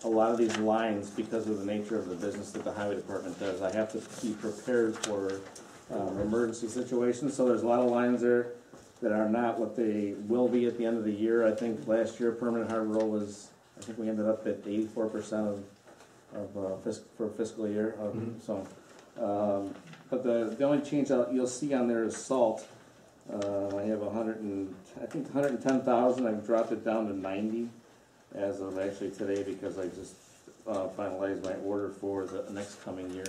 a lot of these lines because of the nature of the business that the highway department does. I have to be prepared for emergency situations. So there's a lot of lines there that are not what they will be at the end of the year. I think last year permanent hard road was, I think we ended up at 84% for fiscal year. So, but the only change you'll see on there is salt. I have 110,000. I've dropped it down to 90 as of actually today because I just finalized my order for the next coming year.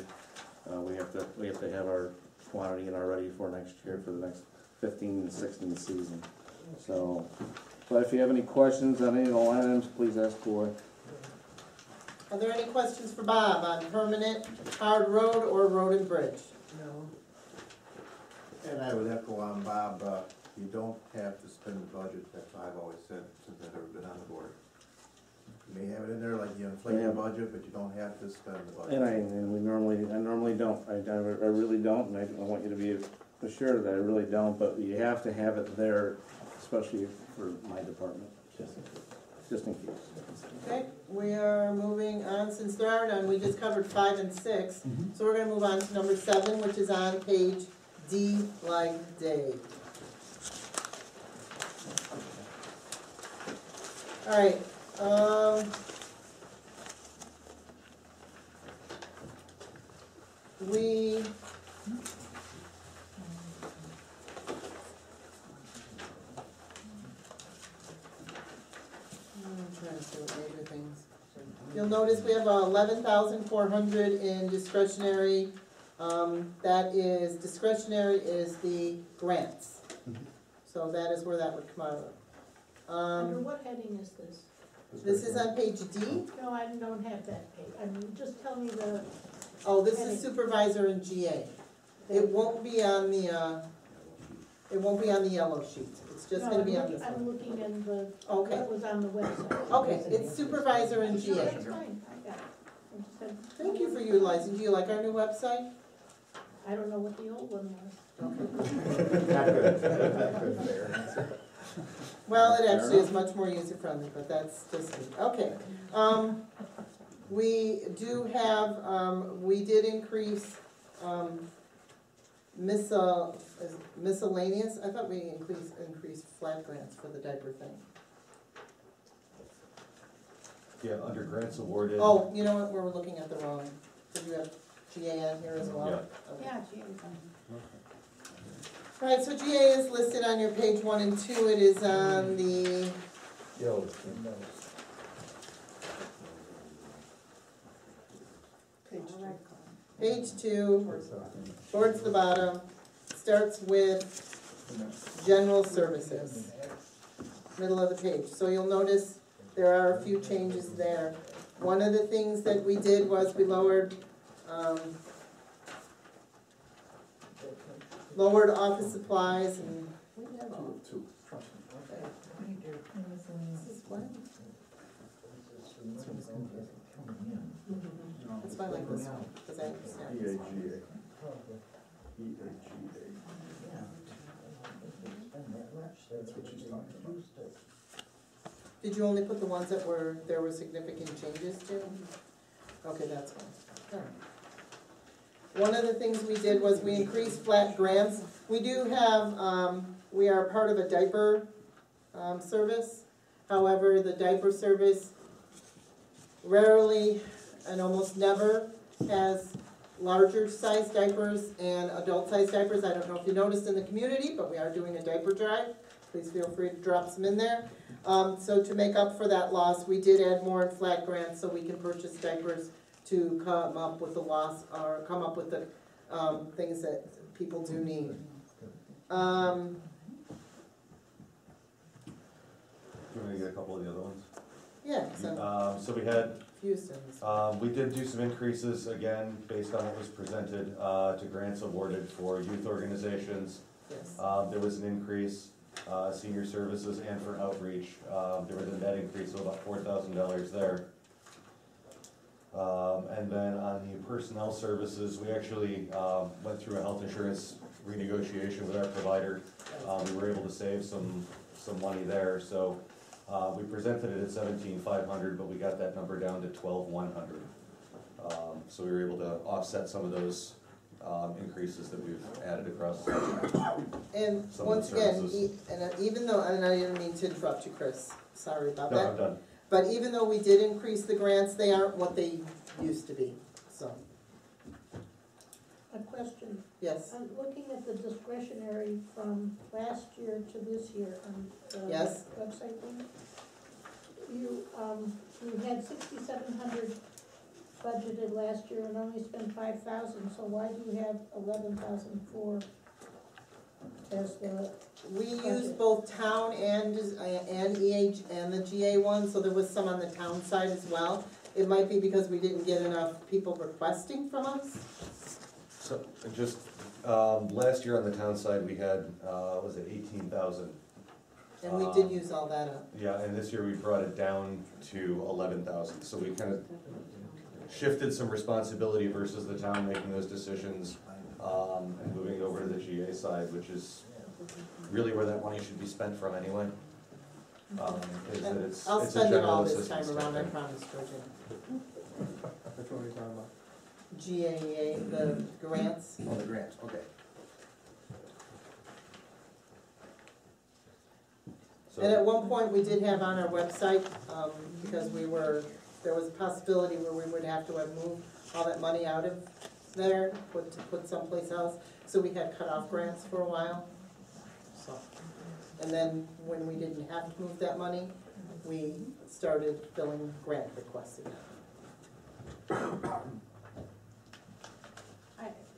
We have to have our quantity in already for next year for the next 15 and 16 season. So, but if you have any questions on any of the line items, please ask Roy. Are there any questions for Bob on permanent hard road or road and bridge? No. And I would echo on Bob, you don't have to spend the budget, that's what I've always said since I've ever been on the board. You may have it in there like you inflate the budget, but you don't have to spend the budget. And I normally don't. I really don't, and I want you to be assured that I really don't, but you have to have it there, especially for my department, just in case. Okay, we are moving on, since there are none, we just covered 5 and 6, so we're gonna move on to number 7, which is on page D like Dave. All right, we you'll notice we have 11,400 in discretionary. That is, discretionary is the grants. So that is where that would come out of. Under what heading is this? This is on page D. No, I don't have that page. I mean, just tell me the. Oh, this is supervisor and GA. It won't be on the, yellow sheet. It's just gonna be on this one. I'm looking in the, Okay. what was on the website. Okay, it's supervisor and No, GA. that's fine, I got it. I just had- Thank you for utilizing. Do you like our new website? I don't know what the old one was. Well, it actually is much more user-friendly, but that's just it. Okay. We do have, we did increase miscellaneous. I thought we increased flat grants for the diaper thing. Yeah, under grants awarded. Oh, you know what, we're looking at the wrong. Did you have GA on here as well? Yeah. Okay. Yeah, GA is on. All right, so GA is listed on your page 1 and 2. It is on the page 2, towards the bottom, starts with general services, middle of the page. So you'll notice there are a few changes there. One of the things that we did was we lowered office supplies and it's fine like this one, because I understand this one. Did you only put the ones that there were significant changes to? Okay, that's fine. All right. One of the things we did was we increased flat grants. We do have, we are part of a diaper service. However, the diaper service rarely and almost never has larger size diapers and adult size diapers. I don't know if you noticed in the community, but we are doing a diaper drive. Please feel free to drop some in there. So to make up for that loss, we did add more flat grants so we can purchase diapers to come up with the loss, or come up with the things that people do need. Do you want me to get a couple of the other ones? Yeah, So we had, Houston. we did do some increases, again, based on what was presented, to grants awarded for youth organizations. Yes. There was an increase, senior services and for outreach. There was a net increase of about $4,000 there. And then on the personnel services, we actually went through a health insurance renegotiation with our provider. We were able to save some money there, so we presented it at $17,500, but we got that number down to $12,100. So we were able to offset some of those increases that we've added across. And once again, even though, and I didn't mean to interrupt you, Chris, sorry about that. No, I'm done. But even though we did increase the grants, they aren't what they used to be, so. A question. Yes. I'm looking at the discretionary from last year to this year on the Yes. website thing. You had 6,700 budgeted last year and only spent 5,000, so why do you have 11,004 as the We used budget? both town and EH and the GA one, so there was some on the town side as well. It might be because we didn't get enough people requesting from us. So just, last year on the town side, we had, was it 18,000? And we did use all that up. Yeah, and this year we brought it down to 11,000, so we kind of shifted some responsibility versus the town making those decisions, and moving it over to the GA side, which is really where that money should be spent from anyway. Is that it's I'll a spend it all general this time assistance around, I type thing. promise, Georgia. Which one are you talking about? GAEA, the grants. Oh, the grants, okay. So- And at one point, we did have on our website, because there was a possibility where we would have to have moved all that money out of there, to put someplace else. So we had cut off grants for a while. So, and then when we didn't have to move that money, we started filling grant requests again.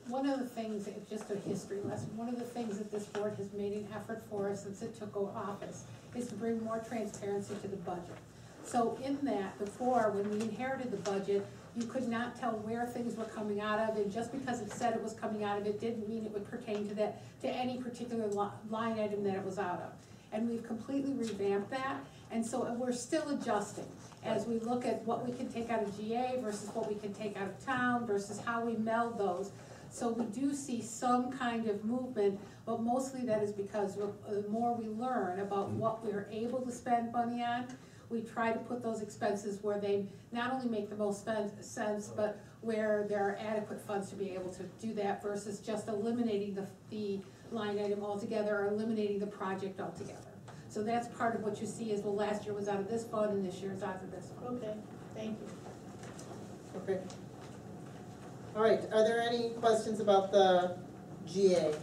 One of the things, it's just a history lesson, one of the things that this board has made an effort for since it took office is to bring more transparency to the budget. So in that, before, when we inherited the budget, you could not tell where things were coming out of, and just because it said it was coming out of, it didn't mean it would pertain to any particular line item that it was out of. And we've completely revamped that, and so we're still adjusting as we look at what we can take out of GA versus what we can take out of town versus how we meld those. So we do see some kind of movement, but mostly that is because the more we learn about what we're able to spend money on, we try to put those expenses where they not only make the most sense, but where there are adequate funds to be able to do that versus just eliminating the line item altogether or eliminating the project altogether. So that's part of what you see is, well, last year was out of this fund and this year is out of this fund. Okay, thank you. Okay. All right, are there any questions about the GA?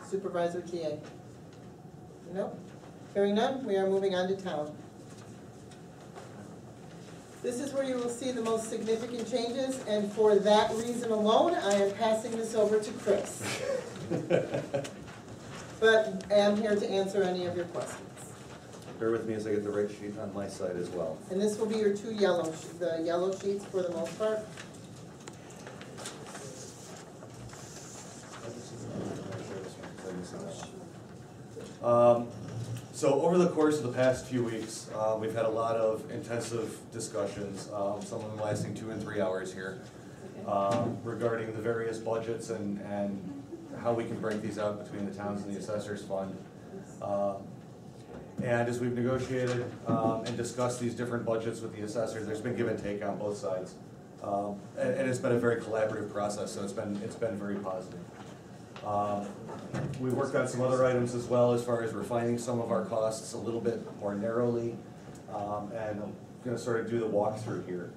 Supervisor GA? No? Hearing none, we are moving on to town. This is where you will see the most significant changes, and for that reason alone, I am passing this over to Chris. But I am here to answer any of your questions. Bear with me as I get the right sheet on my side as well. And this will be your two yellow sheets for the most part. So over the course of the past few weeks, we've had a lot of intensive discussions, some of them lasting 2 and 3 hours here, regarding the various budgets and how we can break these out between the towns and the assessors fund. And as we've negotiated and discussed these different budgets with the assessors, there's been give and take on both sides. And it's been a very collaborative process, so it's been very positive. We worked on some other items as well, as far as refining some of our costs a little bit more narrowly, and I'm going to sort of do the walkthrough here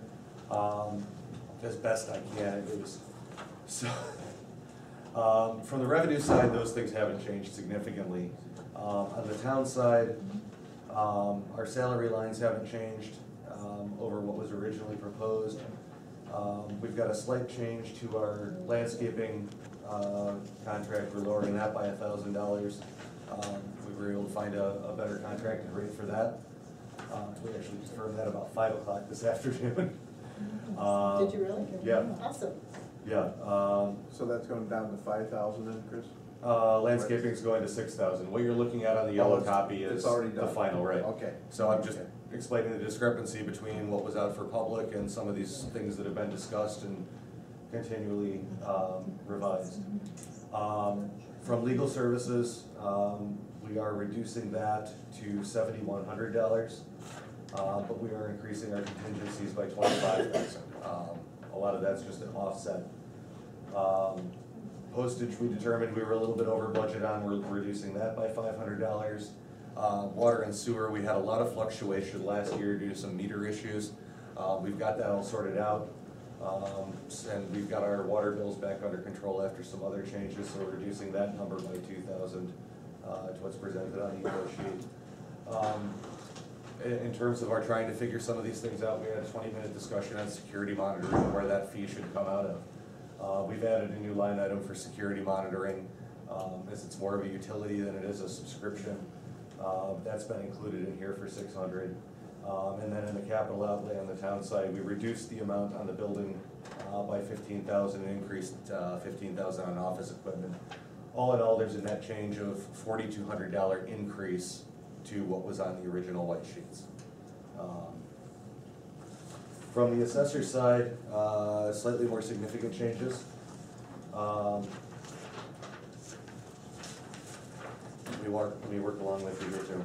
as best I can. It was So, from the revenue side, those things haven't changed significantly. On the town side, our salary lines haven't changed over what was originally proposed. We've got a slight change to our landscaping contract. We're lowering that by $1,000. We were able to find a better contracted rate for that. We actually confirmed that about 5 o'clock this afternoon. Did you really? Yeah. Awesome. Yeah. So that's going down to 5,000 then, Chris? Landscaping's going to 6,000. What you're looking at on the yellow copy is it's already the done. final rate. Okay. So I'm just explaining the discrepancy between what was out for public and some of these things that have been discussed and continually revised. From legal services, we are reducing that to $7,100, but we are increasing our contingencies by $25,000. A lot of that's just an offset. Postage, we determined we were a little bit over budget on, we're reducing that by $500. Water and sewer, we had a lot of fluctuation last year due to some meter issues. We've got that all sorted out. And we've got our water bills back under control after some other changes, so we're reducing that number by $2,000 to what's presented on the yellow sheet. In terms of our trying to figure some of these things out, we had a 20-minute discussion on security monitoring, where that fee should come out of. We've added a new line item for security monitoring, as it's more of a utility than it is a subscription. That's been included in here for $600. And then in the capital outlay on the town side, we reduced the amount on the building by $15,000 and increased $15,000 on office equipment. All in all, there's a net change of $4,200 increase to what was on the original white sheets. From the assessor side, slightly more significant changes. Let me work along with you here too.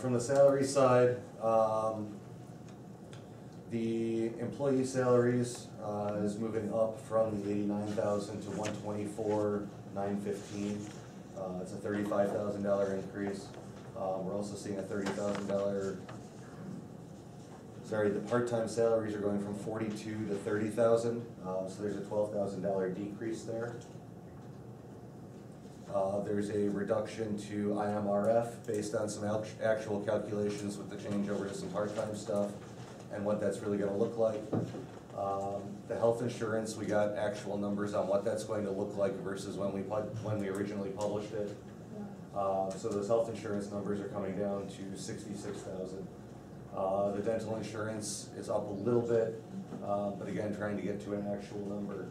From the salary side, the employee salaries is moving up from the $89,000 to $124,915. It's a $35,000 increase. We're also seeing a $30,000. Sorry, the part-time salaries are going from $42,000 to $30,000. So there's a $12,000 decrease there. There's a reduction to IMRF based on some actual calculations with the changeover to some part-time stuff and what that's really gonna look like. The health insurance, we got actual numbers on what that's going to look like versus when we originally published it. So those health insurance numbers are coming down to $66,000. The dental insurance is up a little bit, but again, trying to get to an actual number.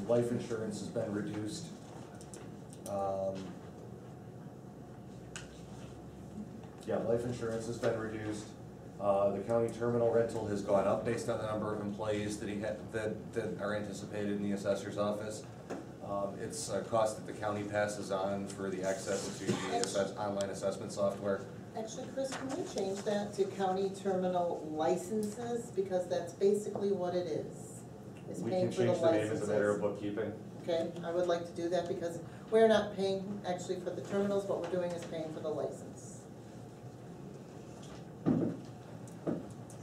Life insurance has been reduced. Life insurance has been reduced. The county terminal rental has gone up based on the number of employees that are anticipated in the assessor's office. It's a cost that the county passes on for the access to the online assessment software. Actually, Chris, can we change that to county terminal licenses, because that's basically what it is. It's We paying can for the change the name as a licenses. matter of bookkeeping. Okay, I would like to do that because we're not paying actually for the terminals, what we're doing is paying for the license.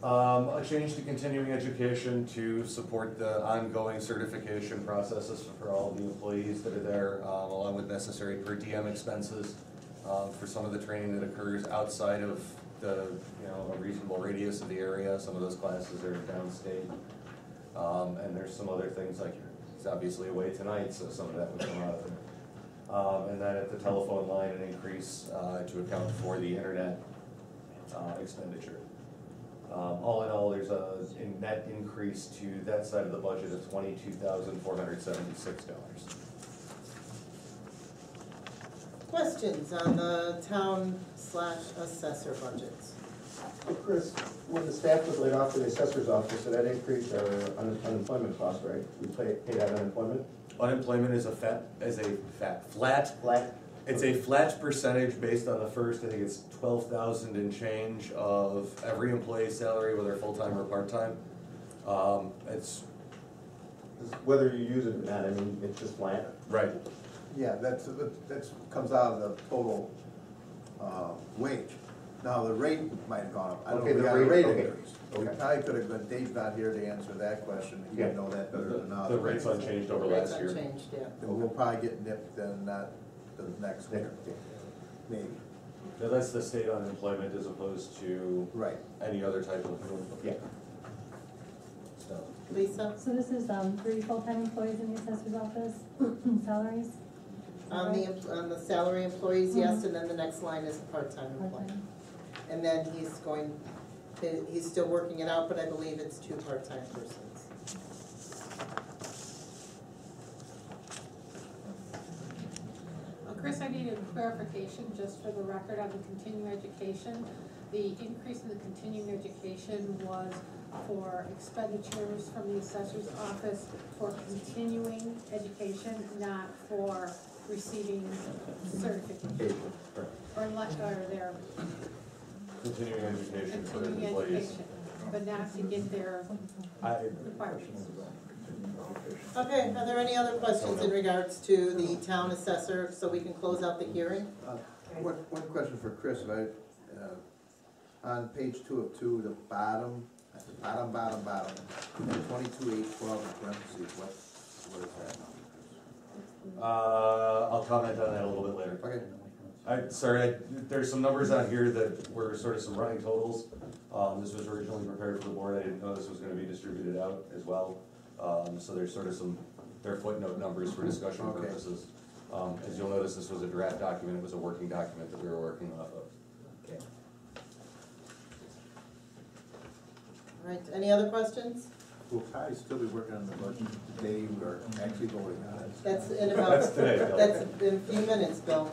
A change to continuing education to support the ongoing certification processes for all the employees that are there, along with necessary per diem expenses for some of the training that occurs outside of the, a reasonable radius of the area. Some of those classes are downstate. And there's some other things like, it's obviously away tonight, so some of that would come out of it. And then at the telephone line, an increase to account for the internet expenditure. All in all, there's a net increase to that side of the budget of $22,476. Questions on the town/assessor budgets? Hey, Chris, when the staff was laid off for the assessor's office, so that increased our unemployment cost, right? We paid out unemployment? Unemployment is flat. It's a flat percentage based on the first, I think it's 12,000 and change of every employee's salary, whether full-time or part-time. It's whether you use it or not, I mean, it's just flat. Right. Yeah, that's comes out of the total wage. Now, the rate might have gone up. I don't know, Okay, we the got a rate, rate okay. increase. We Okay. probably could have, but Dave's not here to answer that question. He would know that better than us. The rate's unchanged over last year. Unchanged, yeah. And we'll probably get nipped then, not the next winter, maybe. Now, that's the state unemployment as opposed to Right. any other type of. Yeah. stuff. Lisa? So this is 3 full-time employees in the assessor's office, salaries? On the salary employees, yes, and then the next line is part-time employee. Part-time. And then he's still working it out, but I believe it's 2 part-time persons. Well, Chris, I need a clarification just for the record on the continuing education. The increase in the continuing education was for expenditures from the assessor's office for continuing education, not for receiving certification. Or their Continuing education for continuing employees. education, but not to get their requirements. Okay, are there any other questions in regards to the town assessor, so we can close out the hearing? One question for Chris, right? On page 2 of 2, the bottom, at the bottom, 22,812 in parentheses, what is that? I'll comment on that a little bit later. Okay. There's some numbers on here that were sort of some running totals. This was originally prepared for the board. I didn't know this was gonna be distributed out as well. So there's sort of they're footnote numbers for discussion purposes. As you'll notice, this was a draft document. It was a working document that we were working off of. Okay. All right, any other questions? We'll probably still be working on the budget today, we're actually voting on it. That's in about, That's today, Bill. that's in a few minutes, Bill.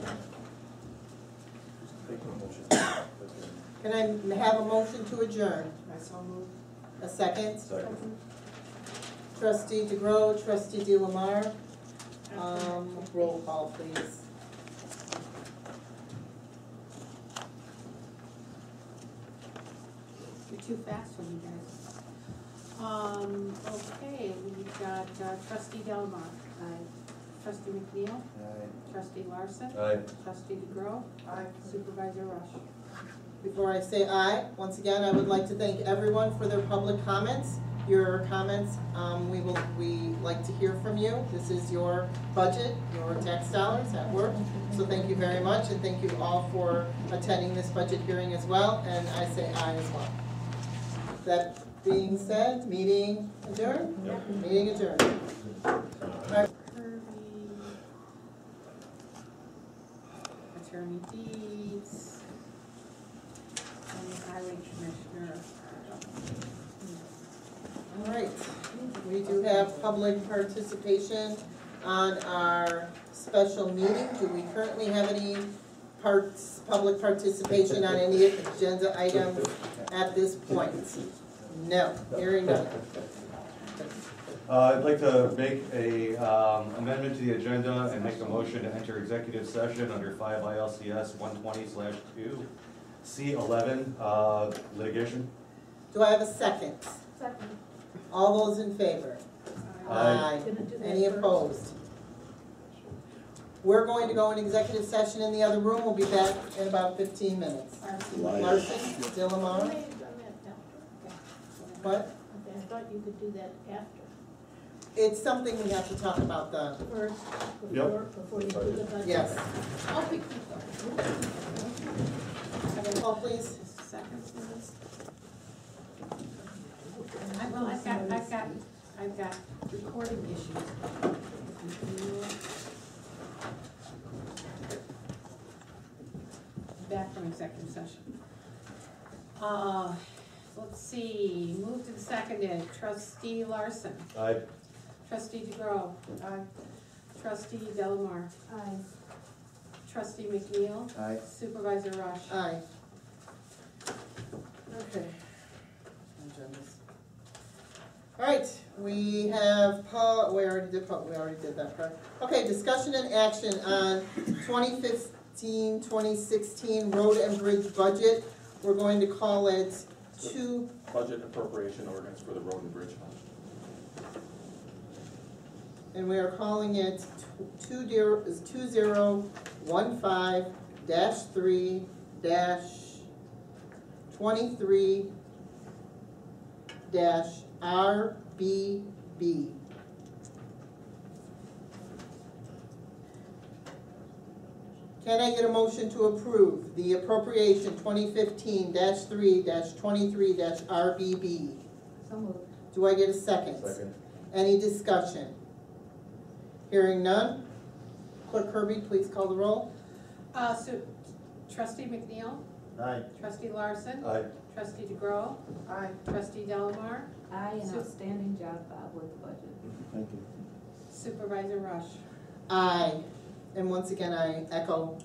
Can I have a motion to adjourn? I so moved. A second? Second. Trustee DeGrove, trustee DeLamar. Roll call, please. You're too fast for me, guys. Okay, we've got trustee Delmar. Aye. Trustee McNeil. Aye. Trustee Larson. Aye. Trustee DeGrove. Aye. Supervisor Rush. Before I say aye, once again, I would like to thank everyone for their public comments. Your comments, we like to hear from you. This is your budget, your tax dollars at work. So thank you very much, and thank you all for attending this budget hearing as well, and I say aye as well. That being said, meeting adjourned? Yep. Meeting adjourned. Kirby. Attorney Deeds. And the highway commissioner. All right, we do have public participation on our special meeting. Do we currently have any public participation on any agenda items at this point? No, hearing none. I'd like to make a amendment to the agenda and make a motion to enter executive session under 5 ILCS 120/2 C11 litigation. Do I have a second? Second. All those in favor? Aye. Any opposed? We're going to go in executive session in the other room. We'll be back in about 15 minutes. Larson, Dillamar, what? I thought you could do that after. It's something we have to talk about First, before you do the budget. Yes. I'll pick Have a call, please. Second, please. I've got recording issues. Back from executive session. Let's see, moved and seconded, trustee Larson. Aye. Trustee DeGrove. Aye. Trustee Delamar. Aye. Trustee McNeil. Aye. Supervisor Rush. Aye. Okay. All right, we have we already did that part. Okay, discussion and action on 2015-2016 road and bridge budget. We're going to call it Budget appropriation ordinance for the road and bridge fund. and we are calling it 2015-3- 23-RBB. Can I get a motion to approve the appropriation 2015-3-23-RBB? So moved. Do I get a second? Second. Any discussion? Hearing none. Clerk Kirby, please call the roll. So trustee McNeil, Aye. trustee Larson, Aye. trustee DeGrove, Aye. trustee Delamar, Aye, and Sup- outstanding job, Bob, with the budget. Thank you. supervisor Rush. Aye. And once again, I echo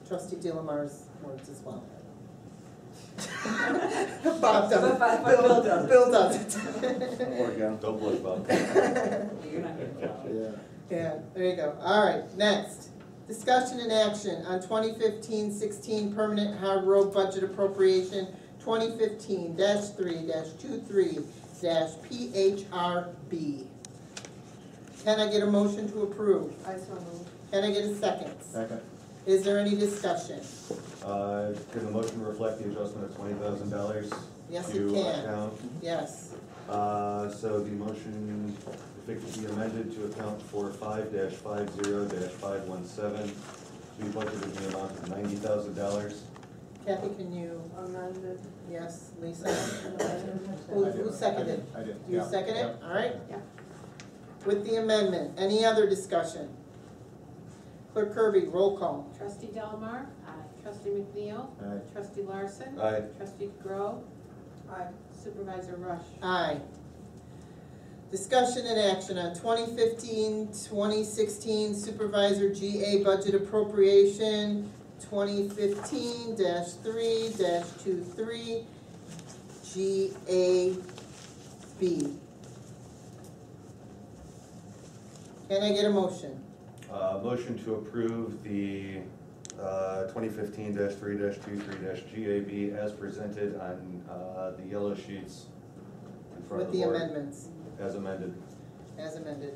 trustee Delamar's words as well. Bob does it. Bill does it. Don't blush, Bob. You're not here for Yeah. Yeah, there you go. All right, next. Discussion and action on 2015-16 permanent hard road budget appropriation 2015-3-23-PHRB. Can I get a motion to approve? I so moved. Can I get a second? Second. Is there any discussion? Can the motion reflect the adjustment of $20,000 Yes, it to can. account? Yes. So the motion, if it could be amended to account for 5-50-517, to be budgeted in the amount of $90,000. Kathy, can you, Amended. yes, Lisa? Who seconded? I did. You Yeah. second it? All right. Yeah. With the amendment, any other discussion? Clerk Kirby, roll call. Trustee Delamar, Aye. trustee McNeil, Aye. trustee Larson, Aye. trustee DeGrove, supervisor Rush. Aye. Discussion and action on 2015-2016 Supervisor GA Budget Appropriation 2015-3-23 GAB. Can I get a motion? Motion to approve the 2015-3-23-GAB as presented on the yellow sheets in front With of the the board. amendments, As amended. as amended.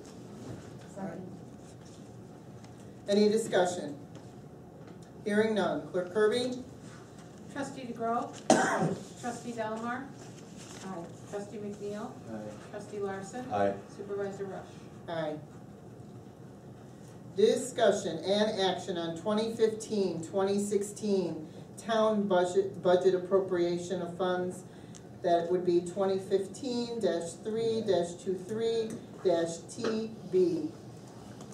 Second. Any discussion? Hearing none. Clerk Kirby? Trustee DeGrove, trustee Delamar, Aye. trustee McNeil, Aye. trustee Larson, Aye. supervisor Rush. Aye. Discussion and action on 2015-2016 town budget appropriation of funds. That would be 2015-3-23-TB.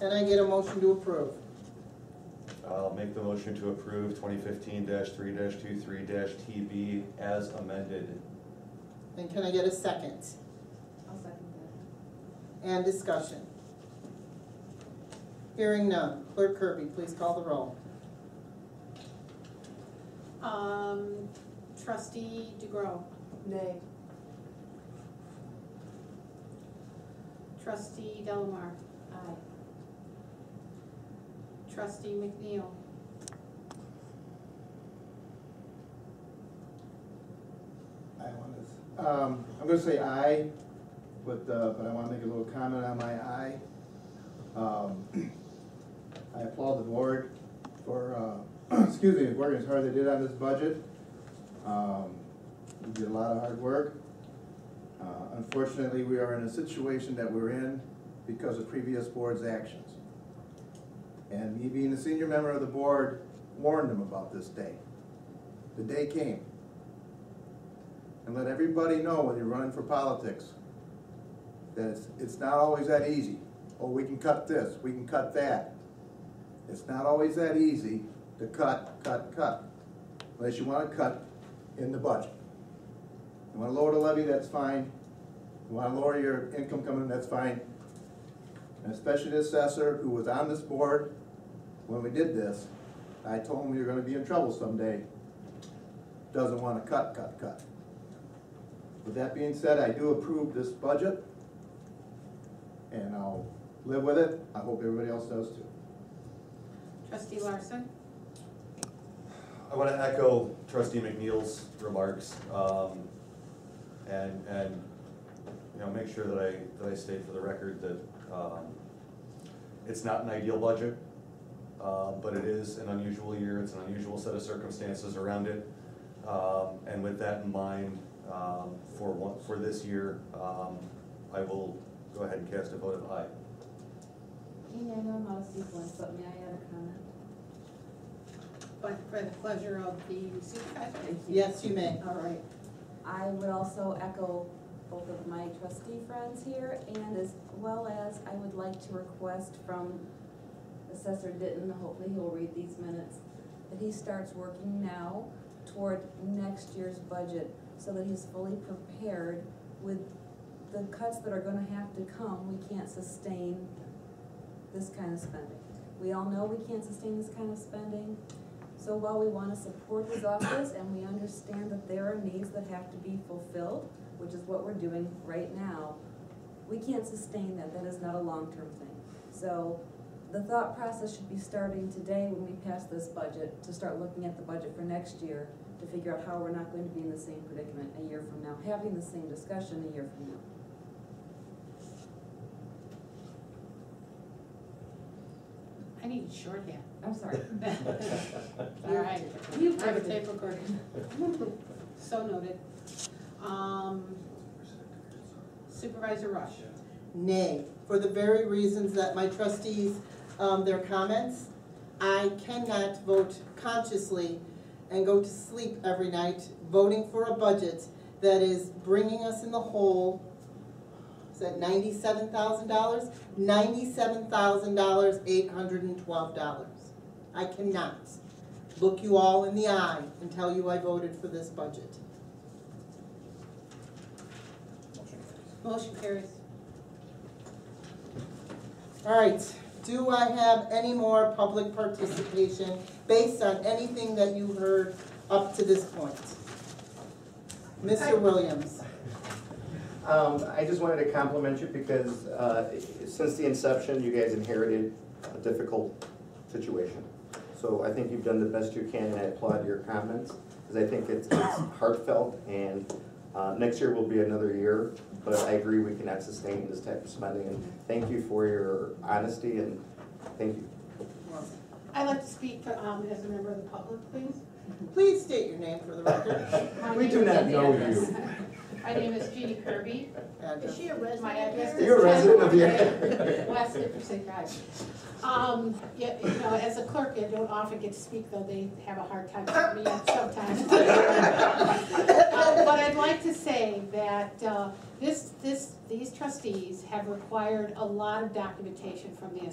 Can I get a motion to approve? I'll make the motion to approve 2015-3-23-TB as amended. And can I get a second? I'll second that. And discussion. Hearing none. Clerk Kirby, please call the roll. Trustee DeGrove, Nay. trustee Delamar, Aye. trustee McNeil, I'm gonna say aye, but I wanna make a little comment on my aye. I applaud the board for, excuse me, working as hard as they did on this budget. We did a lot of hard work. Unfortunately, we are in a situation that we're in because of previous board's actions. And me being a senior member of the board warned them about this day. The day came. And let everybody know when you're running for politics that it's not always that easy. Oh, we can cut this, we can cut that. It's not always that easy to cut. Unless you want to cut in the budget. You want to lower the levy, that's fine. You want to lower your income coming, that's fine. And especially the assessor who was on this board when we did this, I told him you're going to be in trouble someday. Doesn't want to cut. With that being said, I do approve this budget, and I'll live with it. I hope everybody else does too. trustee Larson, I want to echo Trustee McNeil's remarks, and you know, make sure that I state for the record that it's not an ideal budget, but it is an unusual year. It's an unusual set of circumstances around it. And with that in mind, for this year, I will go ahead and cast a vote of aye. Amy, I know I'm out of sequence, but may I add a comment? But for the pleasure of the supervisor? Thank you. Yes, you may. All right. I would also echo both of my trustee friends here, and as well as I would like to request from Assessor Ditton, hopefully he'll read these minutes, that he starts working now toward next year's budget so that he's fully prepared with the cuts that are gonna have to come. We can't sustain this kind of spending. We all know we can't sustain this kind of spending. So while we wanna support his office and we understand that there are needs that have to be fulfilled, which is what we're doing right now, we can't sustain that. That is not a long-term thing. So the thought process should be starting today when we pass this budget, to start looking at the budget for next year, to figure out how we're not going to be in the same predicament a year from now, having the same discussion a year from now. I need shorthand. I'm sorry. All right. You I have a typed it. tape recording. So noted. Supervisor Rush. Nay, for the very reasons that my trustees, their comments, I cannot vote consciously and go to sleep every night voting for a budget that is bringing us in the hole. Is that $97,000? $97,000, $812. I cannot look you all in the eye and tell you I voted for this budget. Motion carries. All right, do I have any more public participation based on anything that you heard up to this point? Mr. Williams. I just wanted to compliment you because since the inception, you guys inherited a difficult situation. So I think you've done the best you can, and I applaud your comments, because I think it's heartfelt, and next year will be another year, but I agree we cannot sustain this type of spending, and thank you for your honesty, and thank you. I'd like to speak as a member of the public, please. Please state your name for the record. We do not know you. My name is Jeannie Kirby. Is she a resident? My address You're a resident of the area. West Dickerson Drive. Yeah, you know, as a clerk, I don't often get to speak, though they have a hard time with me sometimes. But I'd like to say that these trustees have required a lot of documentation from the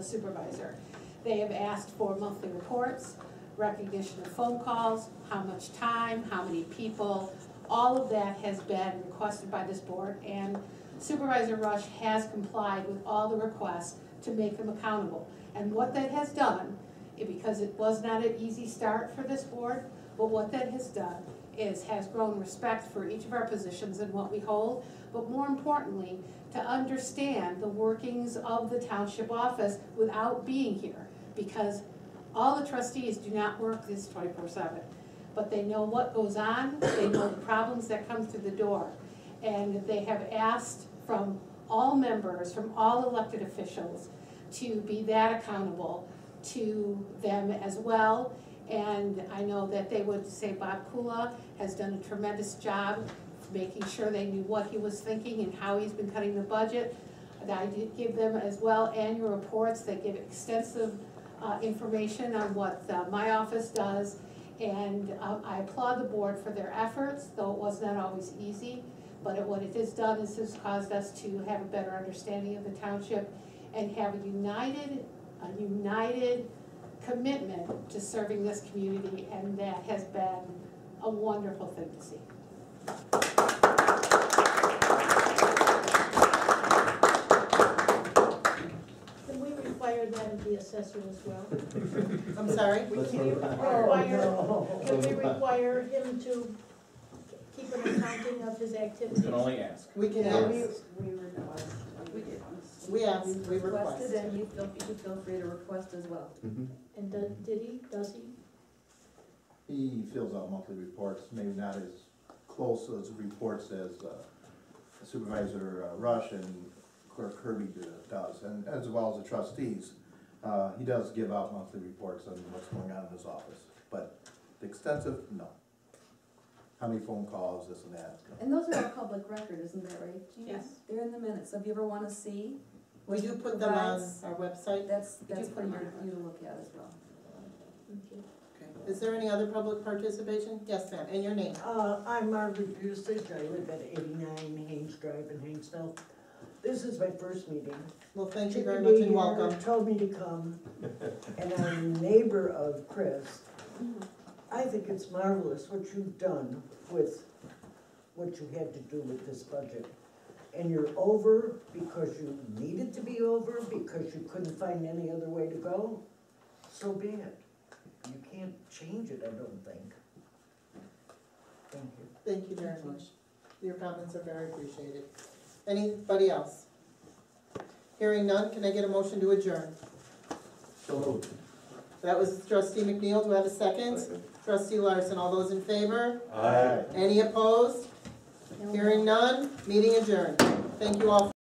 supervisor. They have asked for monthly reports, recognition of phone calls, how much time, how many people. All of that has been requested by this board, and Supervisor Rush has complied with all the requests to make them accountable. And what that has done, because it was not an easy start for this board, but what that has done is has grown respect for each of our positions and what we hold, but more importantly, to understand the workings of the township office without being here, because all the trustees do not work this 24/7, but they know what goes on, they know the problems that come through the door, and they have asked from all members, from all elected officials, to be that accountable to them as well. And I know that they would say Bob Kula has done a tremendous job making sure they knew what he was thinking and how he's been cutting the budget. I did give them as well annual reports that give extensive information on what my office does. And I applaud the board for their efforts, though it was not always easy. But what it has done is has caused us to have a better understanding of the township and have a united commitment to serving this community, and that has been a wonderful thing to see. Can we require that of the assessor as well? I'm sorry? Can we require him to keep an accounting of his activities? We can only ask. We can Yeah, ask. we request. We ask, we request. Requested, and you feel free to request as well. And did he, does he? He fills out monthly reports, maybe not as close as reports as Supervisor Rush and Clerk Kirby does, and as well as the trustees. He does give out monthly reports on what's going on in his office, but The extensive, no. How many phone calls, this and that. And those are all public record, isn't that right, Jean? Yes. They're in the minutes, so if you ever wanna see. We what do it put them on provides, our website. That's We do for put them you to look at as well. Okay. Is there any other public participation? Yes, ma'am, and your name? I'm Margaret Busich. I live at 89 Haynes Drive in Haynesville. This is my first meeting. Well, thank you very much and welcome. Chickadee told me to come, and I'm a neighbor of Chris. I think it's marvelous what you've done with what you had to do with this budget. And you're over because you needed to be over, because you couldn't find any other way to go. So be it. You can't change it, I don't think. Thank you. Thank you very much. Your comments are very appreciated. Anybody else? Hearing none, can I get a motion to adjourn? So moved. That was Trustee McNeil. Do I have a second? Trustee Larson, all those in favor? Aye. Any opposed? Hearing none, meeting adjourned. Thank you all.